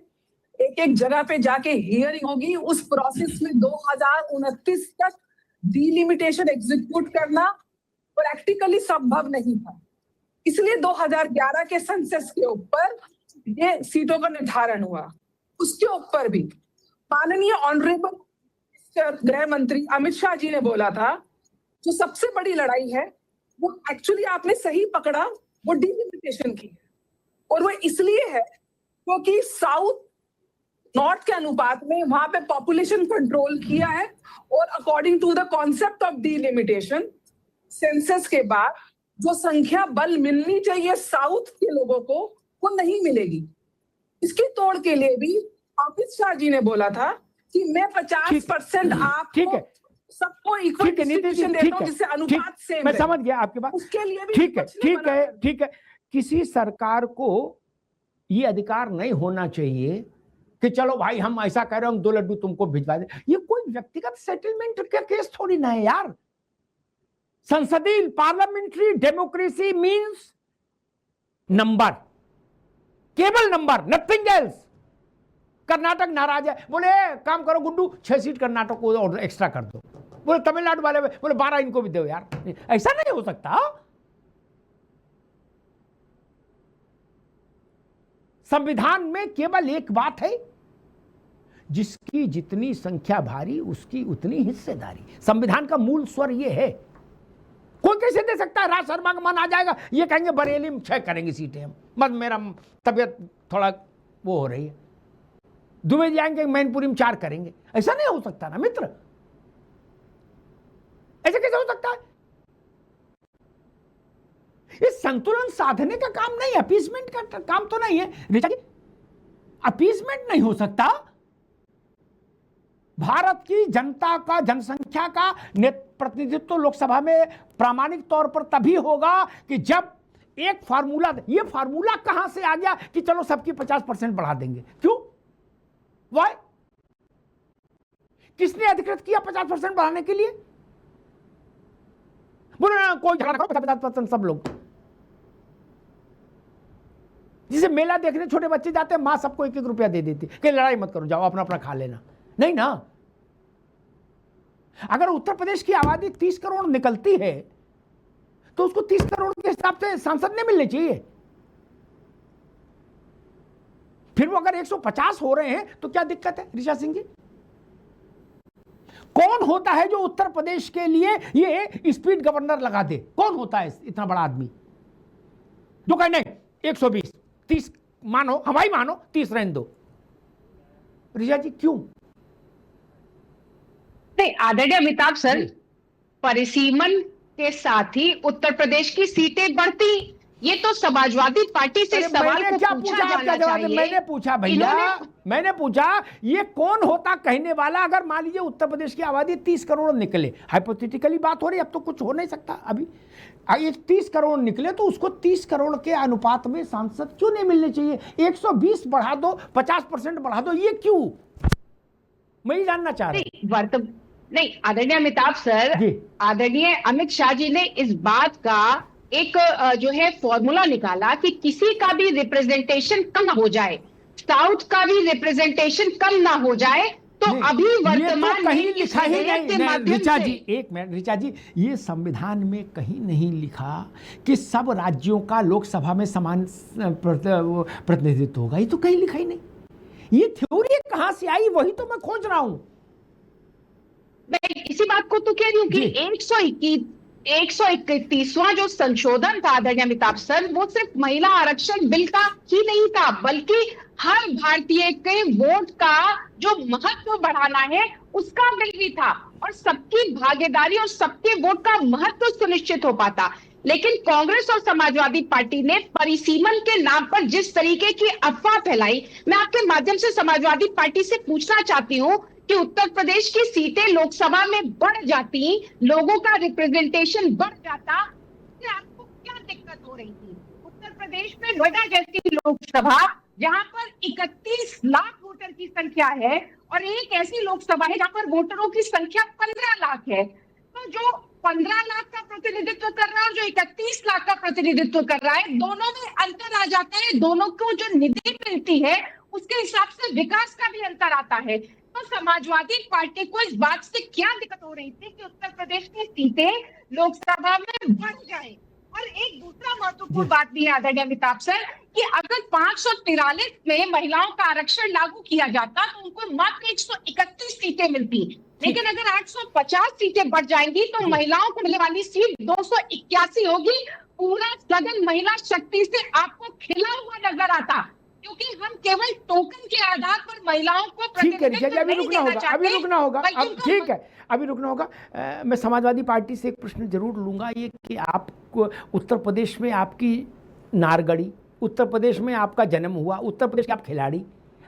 एक एक जगह पे जाके हियरिंग होगी। उस प्रोसेस में 2029 तक डिलिमिटेशन एग्जीक्यूट करना प्रैक्टिकली संभव नहीं था, इसलिए 2011 के सेंसस के ऊपर ये सीटों का निर्धारण हुआ। उसके ऊपर भी माननीय ऑनरेबल गृह मंत्री अमित शाह जी ने बोला था जो सबसे बड़ी लड़ाई है वो एक्चुअली आपने सही पकड़ा, वो डिलिमिटेशन की है, और वो इसलिए है क्योंकि साउथ नॉर्थ के अनुपात में वहां पे पॉपुलेशन कंट्रोल किया है, और according to the concept of delimitation census के बाद जो संख्या बल मिलनी चाहिए साउथ के लोगों को वो नहीं मिलेगी। इसकी तोड़ के लिए भी अमित शाह जी ने बोला था कि मैं 50% आपको सबको इक्वल डिस्ट्रीब्यूशन देता हूं जिससे अनुपात सेम। मैं समझ गया आपकी बात। उसके लिए भी ठीक है। किसी सरकार को ये अधिकार नहीं होना चाहिए कि चलो भाई हम ऐसा कह रहे हैं, हम 2 लड्डू तुमको भिजवा दे। ये कोई व्यक्तिगत सेटलमेंट का केस थोड़ी ना है यार। संसदीय पार्लियामेंट्री डेमोक्रेसी मींस नंबर, केवल नंबर, नथिंग एल्स। कर्नाटक नाराज है, बोले काम करो गुड्डू 6 सीट कर्नाटक को और एक्स्ट्रा कर दो। बोले तमिलनाडु वाले बोले 12 इनको भी दो यार। ऐसा नहीं हो सकता। संविधान में केवल एक बात है, जिसकी जितनी संख्या भारी उसकी उतनी हिस्सेदारी। संविधान का मूल स्वर यह है। कोई कैसे दे सकता है? राज शर्मा का मन आ जाएगा, ये कहेंगे बरेली में 6 करेंगे सीटें हम, बस मेरा तबियत थोड़ा वो हो रही है। दुबई जाएंगे मैनपुरी में 4 करेंगे। ऐसा नहीं हो सकता ना मित्र, ऐसे कैसे हो सकता है? इस संतुलन साधने का काम नहीं है, अपीसमेंट का काम तो नहीं है। अपीसमेंट नहीं हो सकता। भारत की जनता का, जनसंख्या का प्रतिनिधित्व लोकसभा में प्रामाणिक तौर पर तभी होगा कि जब एक फार्मूला, ये फार्मूला कहां से आ गया कि चलो सबकी 50% बढ़ा देंगे? क्यों? वाई? किसने अधिकृत किया 50% बढ़ाने के लिए? बोले ना कोई झगड़ा करो 50% सब लोग। जिसे मेला देखने छोटे बच्चे जाते हैं, मां सबको 1-1 रुपया दे देती कि लड़ाई मत करो, जाओ अपना अपना खा लेना। नहीं ना। अगर उत्तर प्रदेश की आबादी 30 करोड़ निकलती है तो उसको 30 करोड़ के हिसाब से सांसद नहीं मिलने चाहिए। फिर वो अगर 150 हो रहे हैं तो क्या दिक्कत है? ऋचा सिंह जी, कौन होता है जो उत्तर प्रदेश के लिए ये स्पीड गवर्नर लगा दे? कौन होता है इतना बड़ा आदमी जो कहे नहीं 120, 30 मानो, हवाई मानो, 30 रहने दो? ऋचा जी क्यों? नहीं, आदरणीय अमिताभ सर, परिसीमन के साथ ही उत्तर प्रदेश की सीटें बढ़ती, ये तो समाजवादी पार्टी से सवाल को पूछा जाना चाहिए। मैंने पूछा भैया, मैंने पूछा ये कौन होता कहने वाला? अगर मान लीजिए उत्तर प्रदेश की आबादी 30 करोड़ निकले, हाइपोथेटिकली बात हो रही, अब तो कुछ हो नहीं सकता अभी। ये 30 करोड़ निकले तो उसको 30 करोड़ के अनुपात में सांसद क्यों नहीं मिलने चाहिए? 120 बढ़ा दो, 50% बढ़ा दो, ये क्यों? मैं ये जानना चाह रहा हूं। नहीं, आदरणीय अमिताभ सर, आदरणीय अमित शाह जी ने इस बात का एक जो है फॉर्मूला निकाला कि किसी का भी रिप्रेजेंटेशन कम ना हो जाए, साउथ का भी रिप्रेजेंटेशन कम ना हो जाए, तो अभी वर्तमान तो कहीं लिखा ही नहीं। ऋचा जी एक मिनट, ऋचा जी, ये संविधान में कहीं नहीं लिखा कि सब राज्यों का लोकसभा में समान प्रतिनिधित्व होगा। ये तो कहीं लिखा ही नहीं। ये थ्योरी कहां से आई, वही तो मैं खोज रहा हूं। मैं इसी बात को तो कह रही हूँ कि 131वां जो संशोधन था आदरणीय अमिताभ सर, वो सिर्फ महिला आरक्षण बिल का ही नहीं था, बल्कि हर भारतीय के वोट का जो महत्व बढ़ाना है उसका बिल भी था, और सबकी भागीदारी और सबके वोट का महत्व सुनिश्चित हो पाता। लेकिन कांग्रेस और समाजवादी पार्टी ने परिसीमन के नाम पर जिस तरीके की अफवाह फैलाई, मैं आपके माध्यम से समाजवादी पार्टी से पूछना चाहती हूं कि उत्तर प्रदेश की सीटें लोकसभा में बढ़ जाती, लोगों का रिप्रेजेंटेशन बढ़ जाता, तो आपको क्या दिक्कत हो रही थी? उत्तर प्रदेश में नोएडा जैसी लोकसभा जहां पर 31 लाख वोटर की संख्या है और एक ऐसी लोकसभा है जहां पर वोटरों की संख्या 15 लाख है, तो जो 15 लाख का प्रतिनिधित्व कर रहा है और जो 31 लाख का प्रतिनिधित्व कर रहा है, दोनों में अंतर आ जाता है। दोनों को जो निधि मिलती है उसके हिसाब से विकास का भी अंतर आता है। तो समाजवादी पार्टी को इस बात से क्या दिक्कत हो रही थी कि उत्तर प्रदेश की सीटें लोकसभा में बढ़ जाए? और एक दूसरा महत्वपूर्ण बात भी है आदरणीय अमिताभ सर, कि अगर 543 में महिलाओं का आरक्षण लागू किया जाता तो उनको मात्र 131 सीटें मिलती, लेकिन अगर 850 सीटें बढ़ जाएंगी तो महिलाओं को मिलने वाली सीट 281 होगी। पूरा सदन महिला शक्ति से आपको खिला हुआ नजर आता, क्योंकि हम केवल टोकन के आधार पर महिलाओं को ठीक है, प्रतिनिधित्व अभी नहीं रुकना देना होगा, चाहते, अभी रुकना होगा, बल्कि अब उनको ठीक है, अभी रुकना होगा। मैं समाजवादी पार्टी से एक प्रश्न जरूर लूंगा, ये कि आपको उत्तर प्रदेश में आपकी नारगढ़ी, उत्तर प्रदेश में आपका जन्म हुआ, उत्तर प्रदेश के आप खिलाड़ी,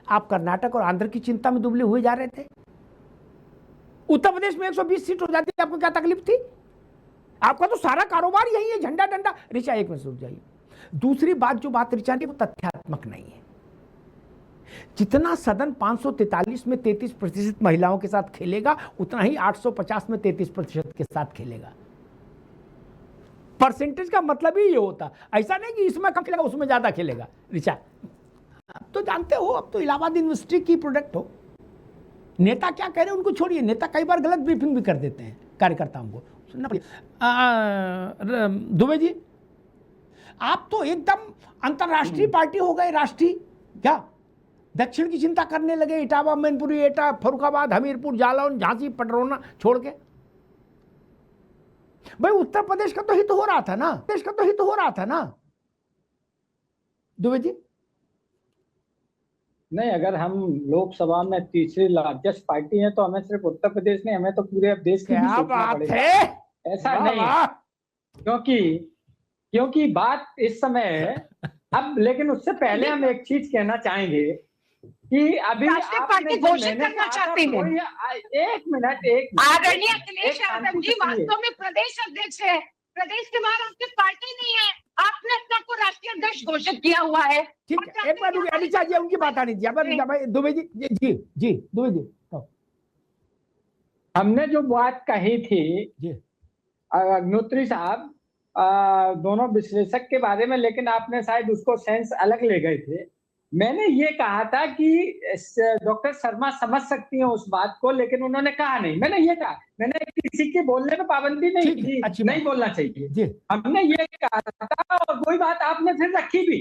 आप कर्नाटक और आंध्र की चिंता में दुबले हुए जा रहे थे। उत्तर प्रदेश में 120 सीट हो जाती है, आपको क्या तकलीफ थी? आपका तो सारा कारोबार यही है, झंडा डंडा। ऋचा एक मिनट रुक जाइए। दूसरी बात जो बात ऋचा की वो तथ्यात्मक नहीं है। जितना सदन 543 में 33% महिलाओं के साथ खेलेगा, उतना ही 850 में 33% के साथ खेलेगा। परसेंटेज का मतलब ही ये होता, ऐसा नहीं कि इसमें कम खेलेगा उसमें ज्यादा खेलेगा। ऋचा अब तो जानते हो, अब तो इलाहाबाद यूनिवर्सिटी की प्रोडक्ट हो। नेता क्या कह रहे हैं उनको छोड़िए, नेता कई बार गलत ब्रीफिंग भी कर देते हैं कार्यकर्ताओं को, सुनना पड़ेगा। दुबे जी, आप तो एकदम अंतरराष्ट्रीय पार्टी हो गए, राष्ट्रीय क्या दक्षिण की चिंता करने लगे, इटावा, मैनपुरी, एटा, फरुखाबाद, हमीरपुर, जालौन, झांसी, पटरौना छोड़ के। भाई उत्तर प्रदेश का तो हित हो रहा था ना, देश का तो हित हो रहा था ना दुबे जी। नहीं, अगर हम लोकसभा में तीसरी लार्जेस्ट पार्टी हैं तो हमें सिर्फ उत्तर प्रदेश नहीं, हमें तो पूरे देश की भी क्या सोचना बात पड़ेगा। है, ऐसा नहीं है, क्योंकि बात इस समय अब, लेकिन उससे पहले हम एक चीज कहना चाहेंगे कि अभी राष्ट्रीय पार्टी घोषित करना चाहते हैं। एक मिनट, आदरणीय अखिलेश यादव जी वास्तव में प्रदेश अध्यक्ष है, प्रदेश के बाहर आपकी पार्टी नहीं है, आपने अपने को राष्ट्रीय अध्यक्ष घोषित किया हुआ है। ठीक है, एक बार रुकिए, अनिता जी उनकी बात आनी चाहिए। दुबे जी जी दुबे जी, हमने जो बात कही थी अग्निहोत्री साहब, दोनों विश्लेषक के बारे में, लेकिन आपने शायद उसको सेंस अलग ले गए थे। मैंने ये कहा था कि डॉक्टर शर्मा समझ सकती हैं उस बात को, लेकिन उन्होंने कहा नहीं। मैंने ये कहा, मैंने किसी के बोलने में पाबंदी नहीं की, नहीं बोलना चाहिए, हमने ये कहा था। और वही बात आपने फिर रखी भी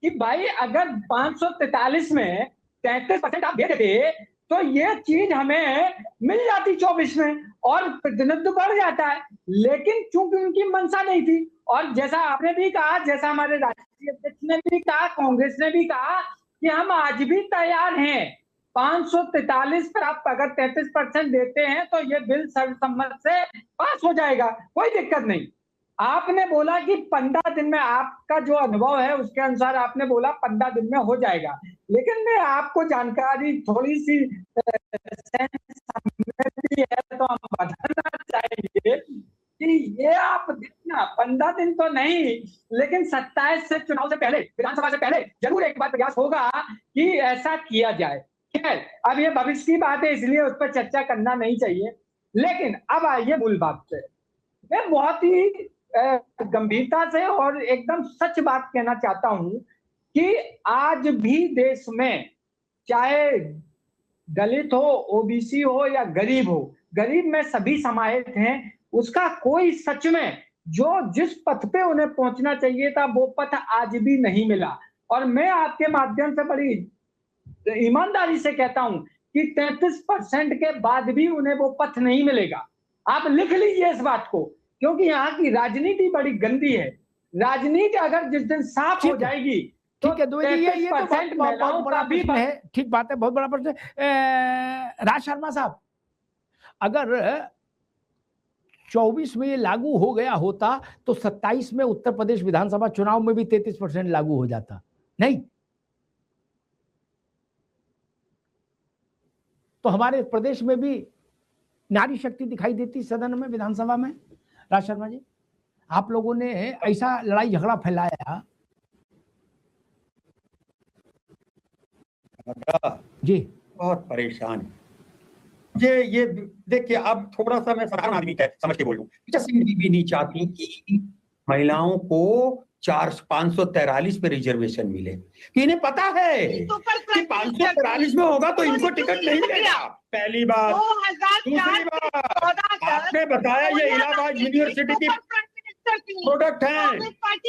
कि भाई अगर 543 में 33% आप दे देते तो ये चीज हमें मिल जाती 24 में और प्रतिनिधित्व बढ़ जाता है, लेकिन चूंकि उनकी मंशा नहीं थी। और जैसा आपने भी कहा, जैसा हमारे राष्ट्रीय अध्यक्ष ने भी कहा, कांग्रेस ने भी कहा कि हम आज भी तैयार हैं 543 पर आप अगर 33% देते हैं तो ये बिल सर्वसम्मत से पास हो जाएगा, कोई दिक्कत नहीं। आपने बोला कि 15 दिन में, आपका जो अनुभव है उसके अनुसार आपने बोला 15 दिन में हो जाएगा, लेकिन मैं आपको जानकारी थोड़ी सी है तो हम बताना चाहेंगे कि ये आप देखना 15 दिन तो नहीं, लेकिन 27 से चुनाव से पहले, विधानसभा से पहले जरूर एक बार प्रयास होगा कि ऐसा किया जाए। खैर, अब ये भविष्य की बात है, इसलिए उस पर चर्चा करना नहीं चाहिए। लेकिन अब आइए मूल बात पे। मैं बहुत ही गंभीरता से और एकदम सच बात कहना चाहता हूं कि आज भी देश में चाहे दलित हो, ओबीसी हो या गरीब हो, गरीब में सभी समाहित हैं, उसका कोई सच में जो जिस पथ पे उन्हें पहुंचना चाहिए था वो पथ आज भी नहीं मिला। और मैं आपके माध्यम से बड़ी ईमानदारी से कहता हूं कि 33% के बाद भी उन्हें वो पथ नहीं मिलेगा। आप लिख लीजिए इस बात को, क्योंकि यहाँ की राजनीति बड़ी गंदी है। राजनीति अगर जिस दिन साफ हो जाएगी तो ठीक है, ये तो बहुत बड़ा प्रश्न है। ठीक बात है, बहुत बड़ा प्रश्न है। राज शर्मा साहब, अगर 24 में ये लागू हो गया होता तो 27 में उत्तर प्रदेश विधानसभा चुनाव में भी 33% लागू हो जाता, नहीं? तो हमारे प्रदेश में भी नारी शक्ति दिखाई देती सदन में, विधानसभा में। राज शर्मा जी, आप लोगों ने ऐसा लड़ाई झगड़ा फैलाया जी, बहुत परेशान है। ये देखिए, अब थोड़ा सा मैं साधारण आदमी समझ के बोलूं, सिंह जी भी नहीं चाहती कि महिलाओं को 543 पे रिजर्वेशन मिले। कि इन्हें पता है कि 543 में होगा तो इनको टिकट नहीं मिलेगा, पहली बात। दूसरी बात, आपने बताया ये इलाहाबाद यूनिवर्सिटी की प्रोडक्ट है।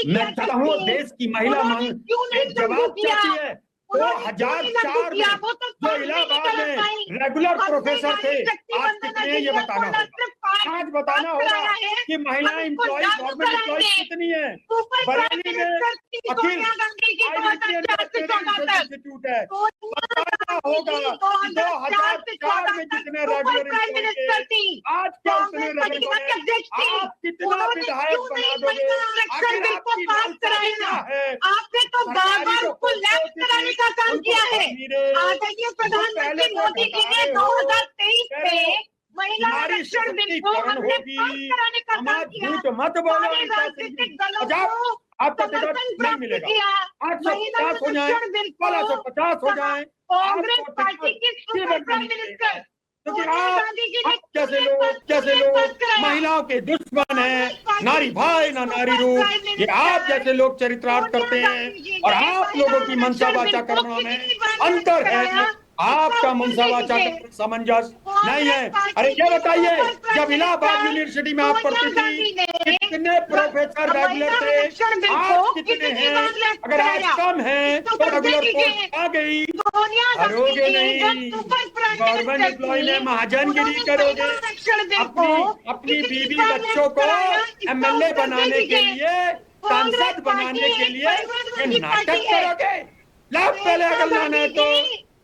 मैं चाहता हूँ देश की महिला मांग जवाब चाहती है। 2004 में जो इलाहाबाद में रेगुलर प्रोफेसर थे, आज कितने ये बताना होगा। आज बताना होगा कि महिला एम्प्लॉय, गवर्नमेंट एम्प्लॉय कितनी है। बरेली में अखिल इंस्टीट्यूट है, बताना होगा कि 2004 में जितने रेगुलर एम्प्लॉय थे, आज क्या उतने रेगुलर है। आप कितना विधायक बना दोगे, अगर आपकी क्या है। आपने तो बार-बार उसको लैप्स कराने का काम किया है। आदरणीय प्रधानमंत्री मोदी जी ने 2023 में महिला आरक्षण बिल को हमने पास कराने का काम किया। मत बोलो, आपका टिकट नहीं मिलेगा। 850 हो जाए, 1250 हो जाए। कांग्रेस पार्टी की सुपर प्राइम मिनिस्टर क्योंकि आप जैसे लोग महिलाओं के दुश्मन हैं, नारी भाई ना नारी रूप, ये आप जैसे लोग चरितार्थ करते हैं। और आप लोगों की मनसा वाचा कर्म में अंतर है। आपका मनसा वाचा सामंजस्य नहीं है। अरे ये बताइए, जब इलाहाबाद यूनिवर्सिटी में आप पढ़ती थी, कितने प्रोफेसर रेगुलर थे, आज कितने हैं। अगर आज कम है तो रेगुलर पोस्ट आ गई। करोगे नहीं, गवर्नमेंट एम्प्लॉय में महाजनगिरी करोगे, अपनी बीवी बच्चों को एमएलए बनाने के लिए, सांसद बनाने के लिए ये नाटक करोगे। लाभ पहले अगर लाना है तो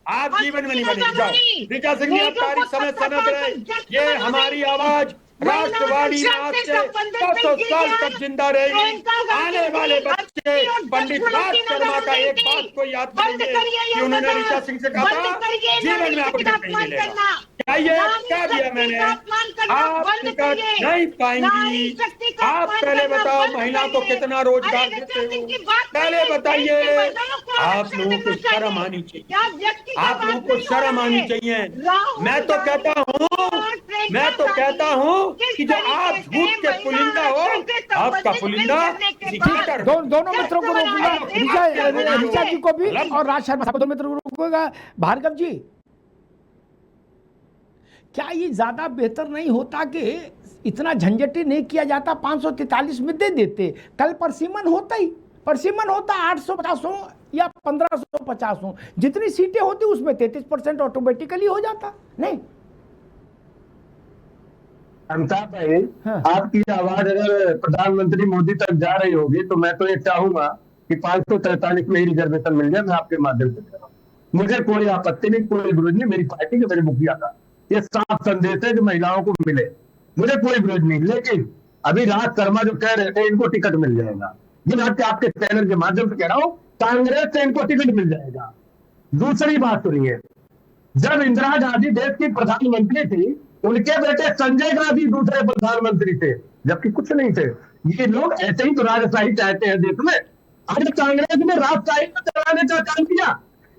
आप जीवन में नहीं बनेगी। जाओ ऋचा सिंह जी, आप तारीख समय पर रहे। ये हमारी आवाज राष्ट्रवादी आज से 200 साल तक जिंदा रहेगी। आने वाले बच्चे पंडित राज शर्मा का एक बात को याद करेंगे कि उन्होंने ऋचा सिंह से कहा था जीवन में आपको टिकट नहीं मिलेगा। क्या ये क्या दिया मैंने, आप टिकट नहीं पाएंगी। आप पहले बताओ महिला को कितना रोजगार देते हो, पहले बताइए। आप लोगों को शर्म आनी चाहिए, आप लोगों को शर्म आनी चाहिए। मैं तो कहता हूँ कि जो आप झूठ के पुलिंदा हो, आपका पुलिंदा दोनों मित्रों को रोकूंगा, ऋचा जी को भी और राज शर्मा साहब, दोनों मित्रों को रोकूंगा। भार्गव जी, क्या ये ज्यादा बेहतर नहीं होता कि इतना झंझटी नहीं किया जाता, 543 में दे देते, कल परसिमन होता 850 हो या 1550 हो, जितनी सीटें होती उसमें 33% ऑटोमेटिकली हो जाता। नहीं अमिताभ भाई, आपकी आवाज अगर प्रधानमंत्री मोदी तक जा रही होगी तो मैं तो ये चाहूंगा कि 543 में ही रिजर्वेशन मिल जाए। मैं आपके माध्यम से कह रहा हूँ, मुझे कोई आपत्ति नहीं, कोई विरोध नहीं। मेरी पार्टी के मेरे मुखिया का ये साफ संदेश है कि महिलाओं को मिले, मुझे कोई विरोध नहीं। लेकिन अभी राज शर्मा जो कह रहे थे इनको टिकट मिल जाएगा, ये बात आपके चैनल के माध्यम से कह रहा हूँ, कांग्रेस से इनको टिकट मिल जाएगा। दूसरी बात सुनिए, जब इंदिरा गांधी देश की प्रधानमंत्री थी, उनके बेटे संजय गांधी दूसरे प्रधानमंत्री थे, जबकि कुछ नहीं थे। ये लोग ऐसे ही तो राजशाही चाहते हैं देश में। आज कांग्रेस ने राजशाही को चलाने का काम किया।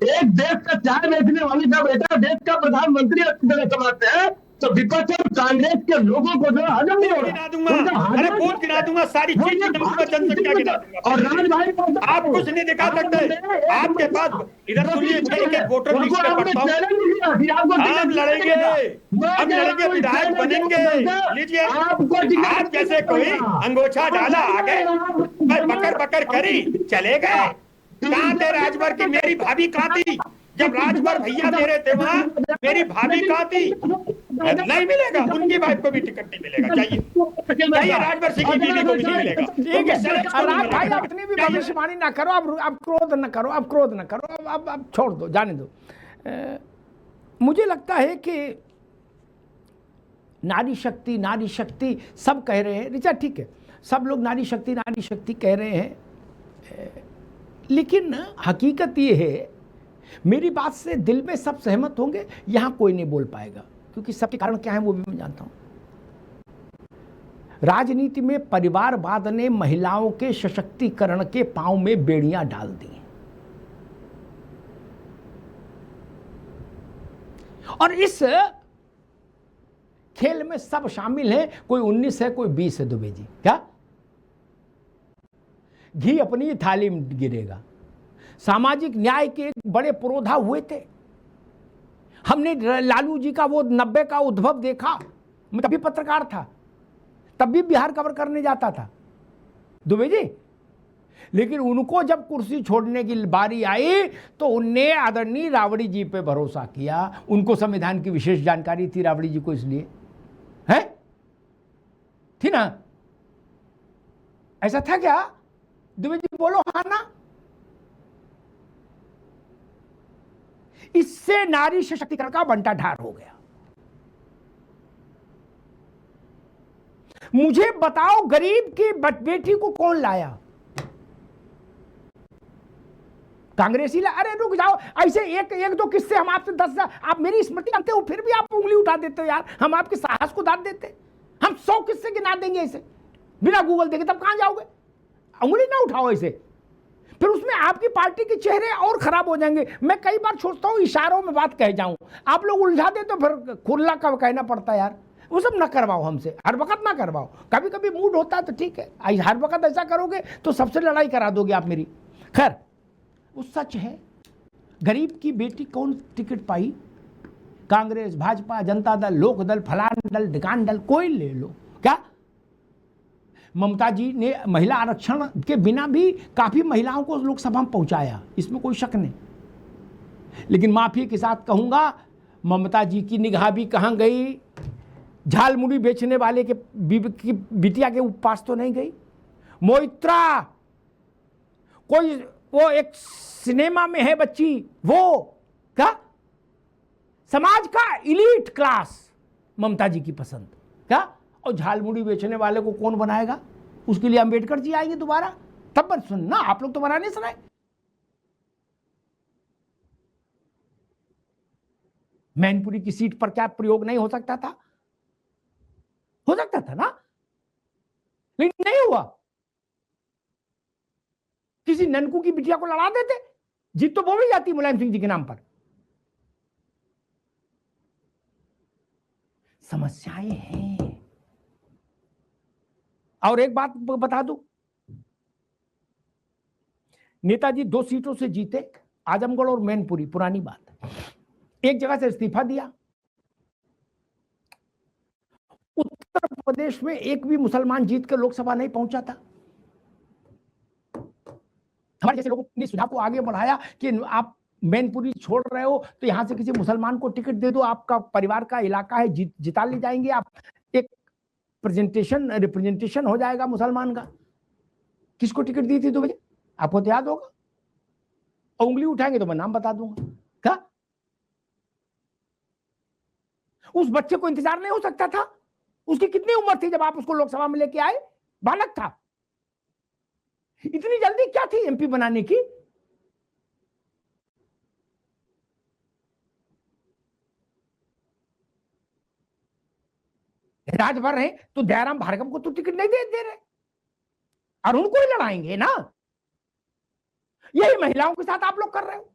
एक देश का चाय बेचने वाले का बेटा देश का प्रधानमंत्री अच्छी तरह समझते हैं, तो विपक्ष और कांग्रेस के लोगों को जो हजम नहीं हो रहा। अरे वोट गिरा दूंगा, सारी चीज जनसंख्या गिरा दूंगा। और राज भाई आप कुछ नहीं दिखा सकते, आपके पास इधर सुनिए, के वोटर लिस्ट पे पढ़ता हूँ। हम लड़ेंगे, विधायक बनेंगे। लीजिए, आप जैसे कोई अंगोछा डाला आगे, बकर करी चले गए। कहाँ थे राजभर की मेरी भाभी कहाँ थी? जब राजभर भैया दे रहे थे वहाँ मेरी भाभी कहाँ थी? नहीं मिलेगा, उनकी वाइफ को भी टिकट नहीं मिलेगा। चाहिए राजभर सिंह की बीवी को भी नहीं मिलेगा। भाई अपनी भी भविष्यवाणी ना करो, अब क्रोध न करो, अब छोड़ दो, जाने दो। मुझे लगता है कि नारी शक्ति सब कह रहे हैं। ऋचा, ठीक है, सब लोग नारी शक्ति कह रहे हैं, लेकिन हकीकत ये है मेरी बात से दिल में सब सहमत होंगे, यहां कोई नहीं बोल पाएगा, क्योंकि सबके कारण क्या है वो भी मैं जानता हूं। राजनीति में परिवारवाद ने महिलाओं के सशक्तिकरण के पांव में बेड़ियां डाल दी और इस खेल में सब शामिल हैं। कोई 19 है, कोई 20 है। दुबे जी, क्या घी अपनी थाली में गिरेगा। सामाजिक न्याय के एक बड़े पुरोधा हुए थे। हमने लालू जी का वो 90 का उद्भव देखा। मैं तभी पत्रकार था, तब भी बिहार कवर करने जाता था दुबे जी। लेकिन उनको जब कुर्सी छोड़ने की बारी आई तो उनने आदरणीय राबड़ी जी पे भरोसा किया। उनको संविधान की विशेष जानकारी थी राबड़ी जी को, इसलिए है थी ना? ऐसा था क्या दुबे जी? बोलो हाँ ना। इससे नारी सशक्तिकरण का बंटाढार हो गया। मुझे बताओ, गरीब की बेटी को कौन लाया? कांग्रेसी ला? अरे रुक जाओ, ऐसे एक दो किस्से हम आपसे 10,000, आप मेरी स्मृति जानते हो, फिर भी आप उंगली उठा देते हो यार। हम आपके साहस को दाद देते। हम 100 किस्से गिना देंगे ऐसे बिना गूगल देखे, तब कहां जाओगे? उंगली ना उठाओ ऐसे, फिर उसमें आपकी पार्टी के चेहरे और खराब हो जाएंगे। मैं कई बार सोचता हूं इशारों में बात कह जाऊं, आप लोग उलझा दे तो फिर खुला कब कहना पड़ता है यार। वो सब ना करवाओ हमसे, हर वक्त ना करवाओ। कभी कभी मूड होता है तो ठीक है, हर वक्त ऐसा करोगे तो सबसे लड़ाई करा दोगे आप मेरी। खैर, वो सच है। गरीब की बेटी कौन टिकट पाई? कांग्रेस, भाजपा, जनता दल, लोक दल, फलान दल, ढिकान दल, कोई ले लो। क्या ममता जी ने महिला आरक्षण के बिना भी काफी महिलाओं को लोकसभा में पहुंचाया, इसमें कोई शक नहीं। लेकिन माफी के साथ कहूंगा, ममता जी की निगाह भी कहां गई? झालमुड़ी बेचने वाले के बिटिया के पास तो नहीं गई। मोइत्रा, कोई वो एक सिनेमा में है बच्ची, वो क्या समाज का इलीट क्लास ममता जी की पसंद, क्या? और झालमुड़ी बेचने वाले को कौन बनाएगा? उसके लिए अंबेडकर जी आएंगे दोबारा, तब बस सुनना। आप लोग तो बना नहीं सुनाए। मैनपुरी की सीट पर क्या प्रयोग नहीं हो सकता था? हो सकता था ना, लेकिन नहीं हुआ। किसी ननकू की बिटिया को लड़ा देते, जीत तो वो भी जाती मुलायम सिंह जी के नाम पर। समस्याएं हैं। और एक बात बता दूं, नेताजी 2 सीटों से जीते, आजमगढ़ और मैनपुरी, पुरानी बात। एक जगह से इस्तीफा दिया। उत्तर प्रदेश में एक भी मुसलमान जीत कर लोकसभा नहीं पहुंचा था। हमारे जैसे लोगों ने सुझाव को आगे बढ़ाया कि आप मैनपुरी छोड़ रहे हो तो यहां से किसी मुसलमान को टिकट दे दो, आपका परिवार का इलाका है, जिता ले जाएंगे आप, एक रिप्रेजेंटेशन हो जाएगा मुसलमान का। किसको टिकट दी थी? तो भैया आपको तो याद होगा, उंगली उठाएंगे तो मैं नाम बता दूंगा। क्या उस बच्चे को इंतजार नहीं हो सकता था? उसकी कितनी उम्र थी जब आप उसको लोकसभा में लेके आए? बालक था। इतनी जल्दी क्या थी एमपी बनाने की? राजभर है तो दयाराम भार्गव को तो टिकट नहीं दे रहे, और उनको ही लड़ाएंगे ना। यही महिलाओं के साथ आप लोग कर रहे हो।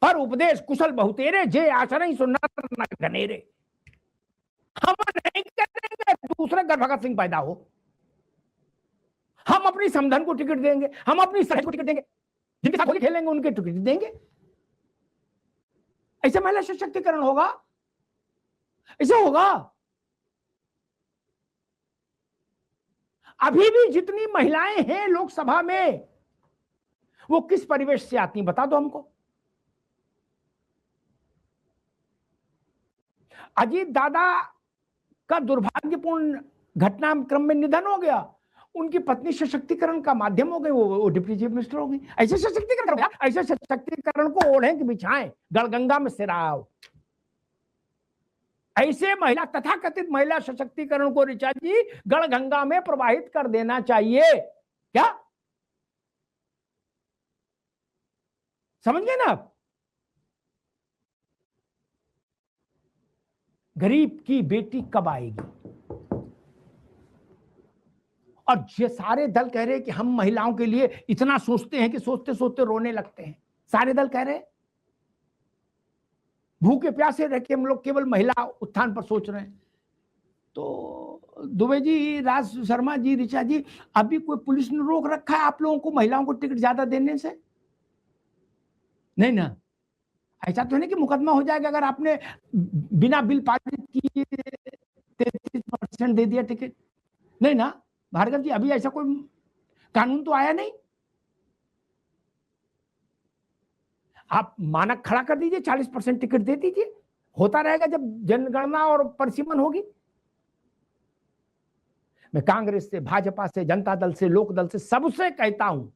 पर उपदेश कुशल बहुतेरे, जे आशा नहीं सुनना न घनेरे। हम नहीं करेंगे दूसरे घर भगत सिंह पैदा हो। हम अपनी समधन को टिकट देंगे, हम अपनी सहज को टिकट देंगे, जिनके साथ होली खेलेंगे उनके टिकट देंगे। ऐसे महिला सशक्तिकरण होगा, ऐसे होगा। अभी भी जितनी महिलाएं हैं लोकसभा में, वो किस परिवेश से आती हैं बता दो हमको। अजीत दादा का दुर्भाग्यपूर्ण घटनाक्रम में निधन हो गया, उनकी पत्नी सशक्तिकरण का माध्यम हो गई, वो डिप्टी चीफ मिनिस्टर हो गई। ऐसे सशक्तिकरण करो, ऐसे सशक्तिकरण को ओढ़ें कि बिछाएं, गड़गंगा में सिराओ। ऐसे महिला, तथाकथित महिला सशक्तिकरण को ऋचा जी गड़गंगा में प्रवाहित कर देना चाहिए। क्या समझ गए ना आप? गरीब की बेटी कब आएगी? और ये सारे दल कह रहे हैं कि हम महिलाओं के लिए इतना सोचते हैं कि सोचते सोचते रोने लगते हैं। सारे दल कह रहे हैं भूखे प्यासे रह के हम लोग केवल महिला उत्थान पर सोच रहे हैं। तो दुबे जी, राज शर्मा जी, ऋचा जी, अभी कोई पुलिस ने रोक रखा है आप लोगों को महिलाओं को टिकट ज्यादा देने से? नहीं ना? ऐसा तो नहीं कि मुकदमा हो जाएगा अगर आपने बिना बिल पारित किए 33% दे दिया टिकट? नहीं ना भार्गव जी, अभी ऐसा कोई कानून तो आया नहीं। आप मानक खड़ा कर दीजिए, 40% टिकट दे दीजिए, होता रहेगा जब जनगणना और परिसीमन होगी। मैं कांग्रेस से, भाजपा से, जनता दल से, लोक दल से, सबसे कहता हूं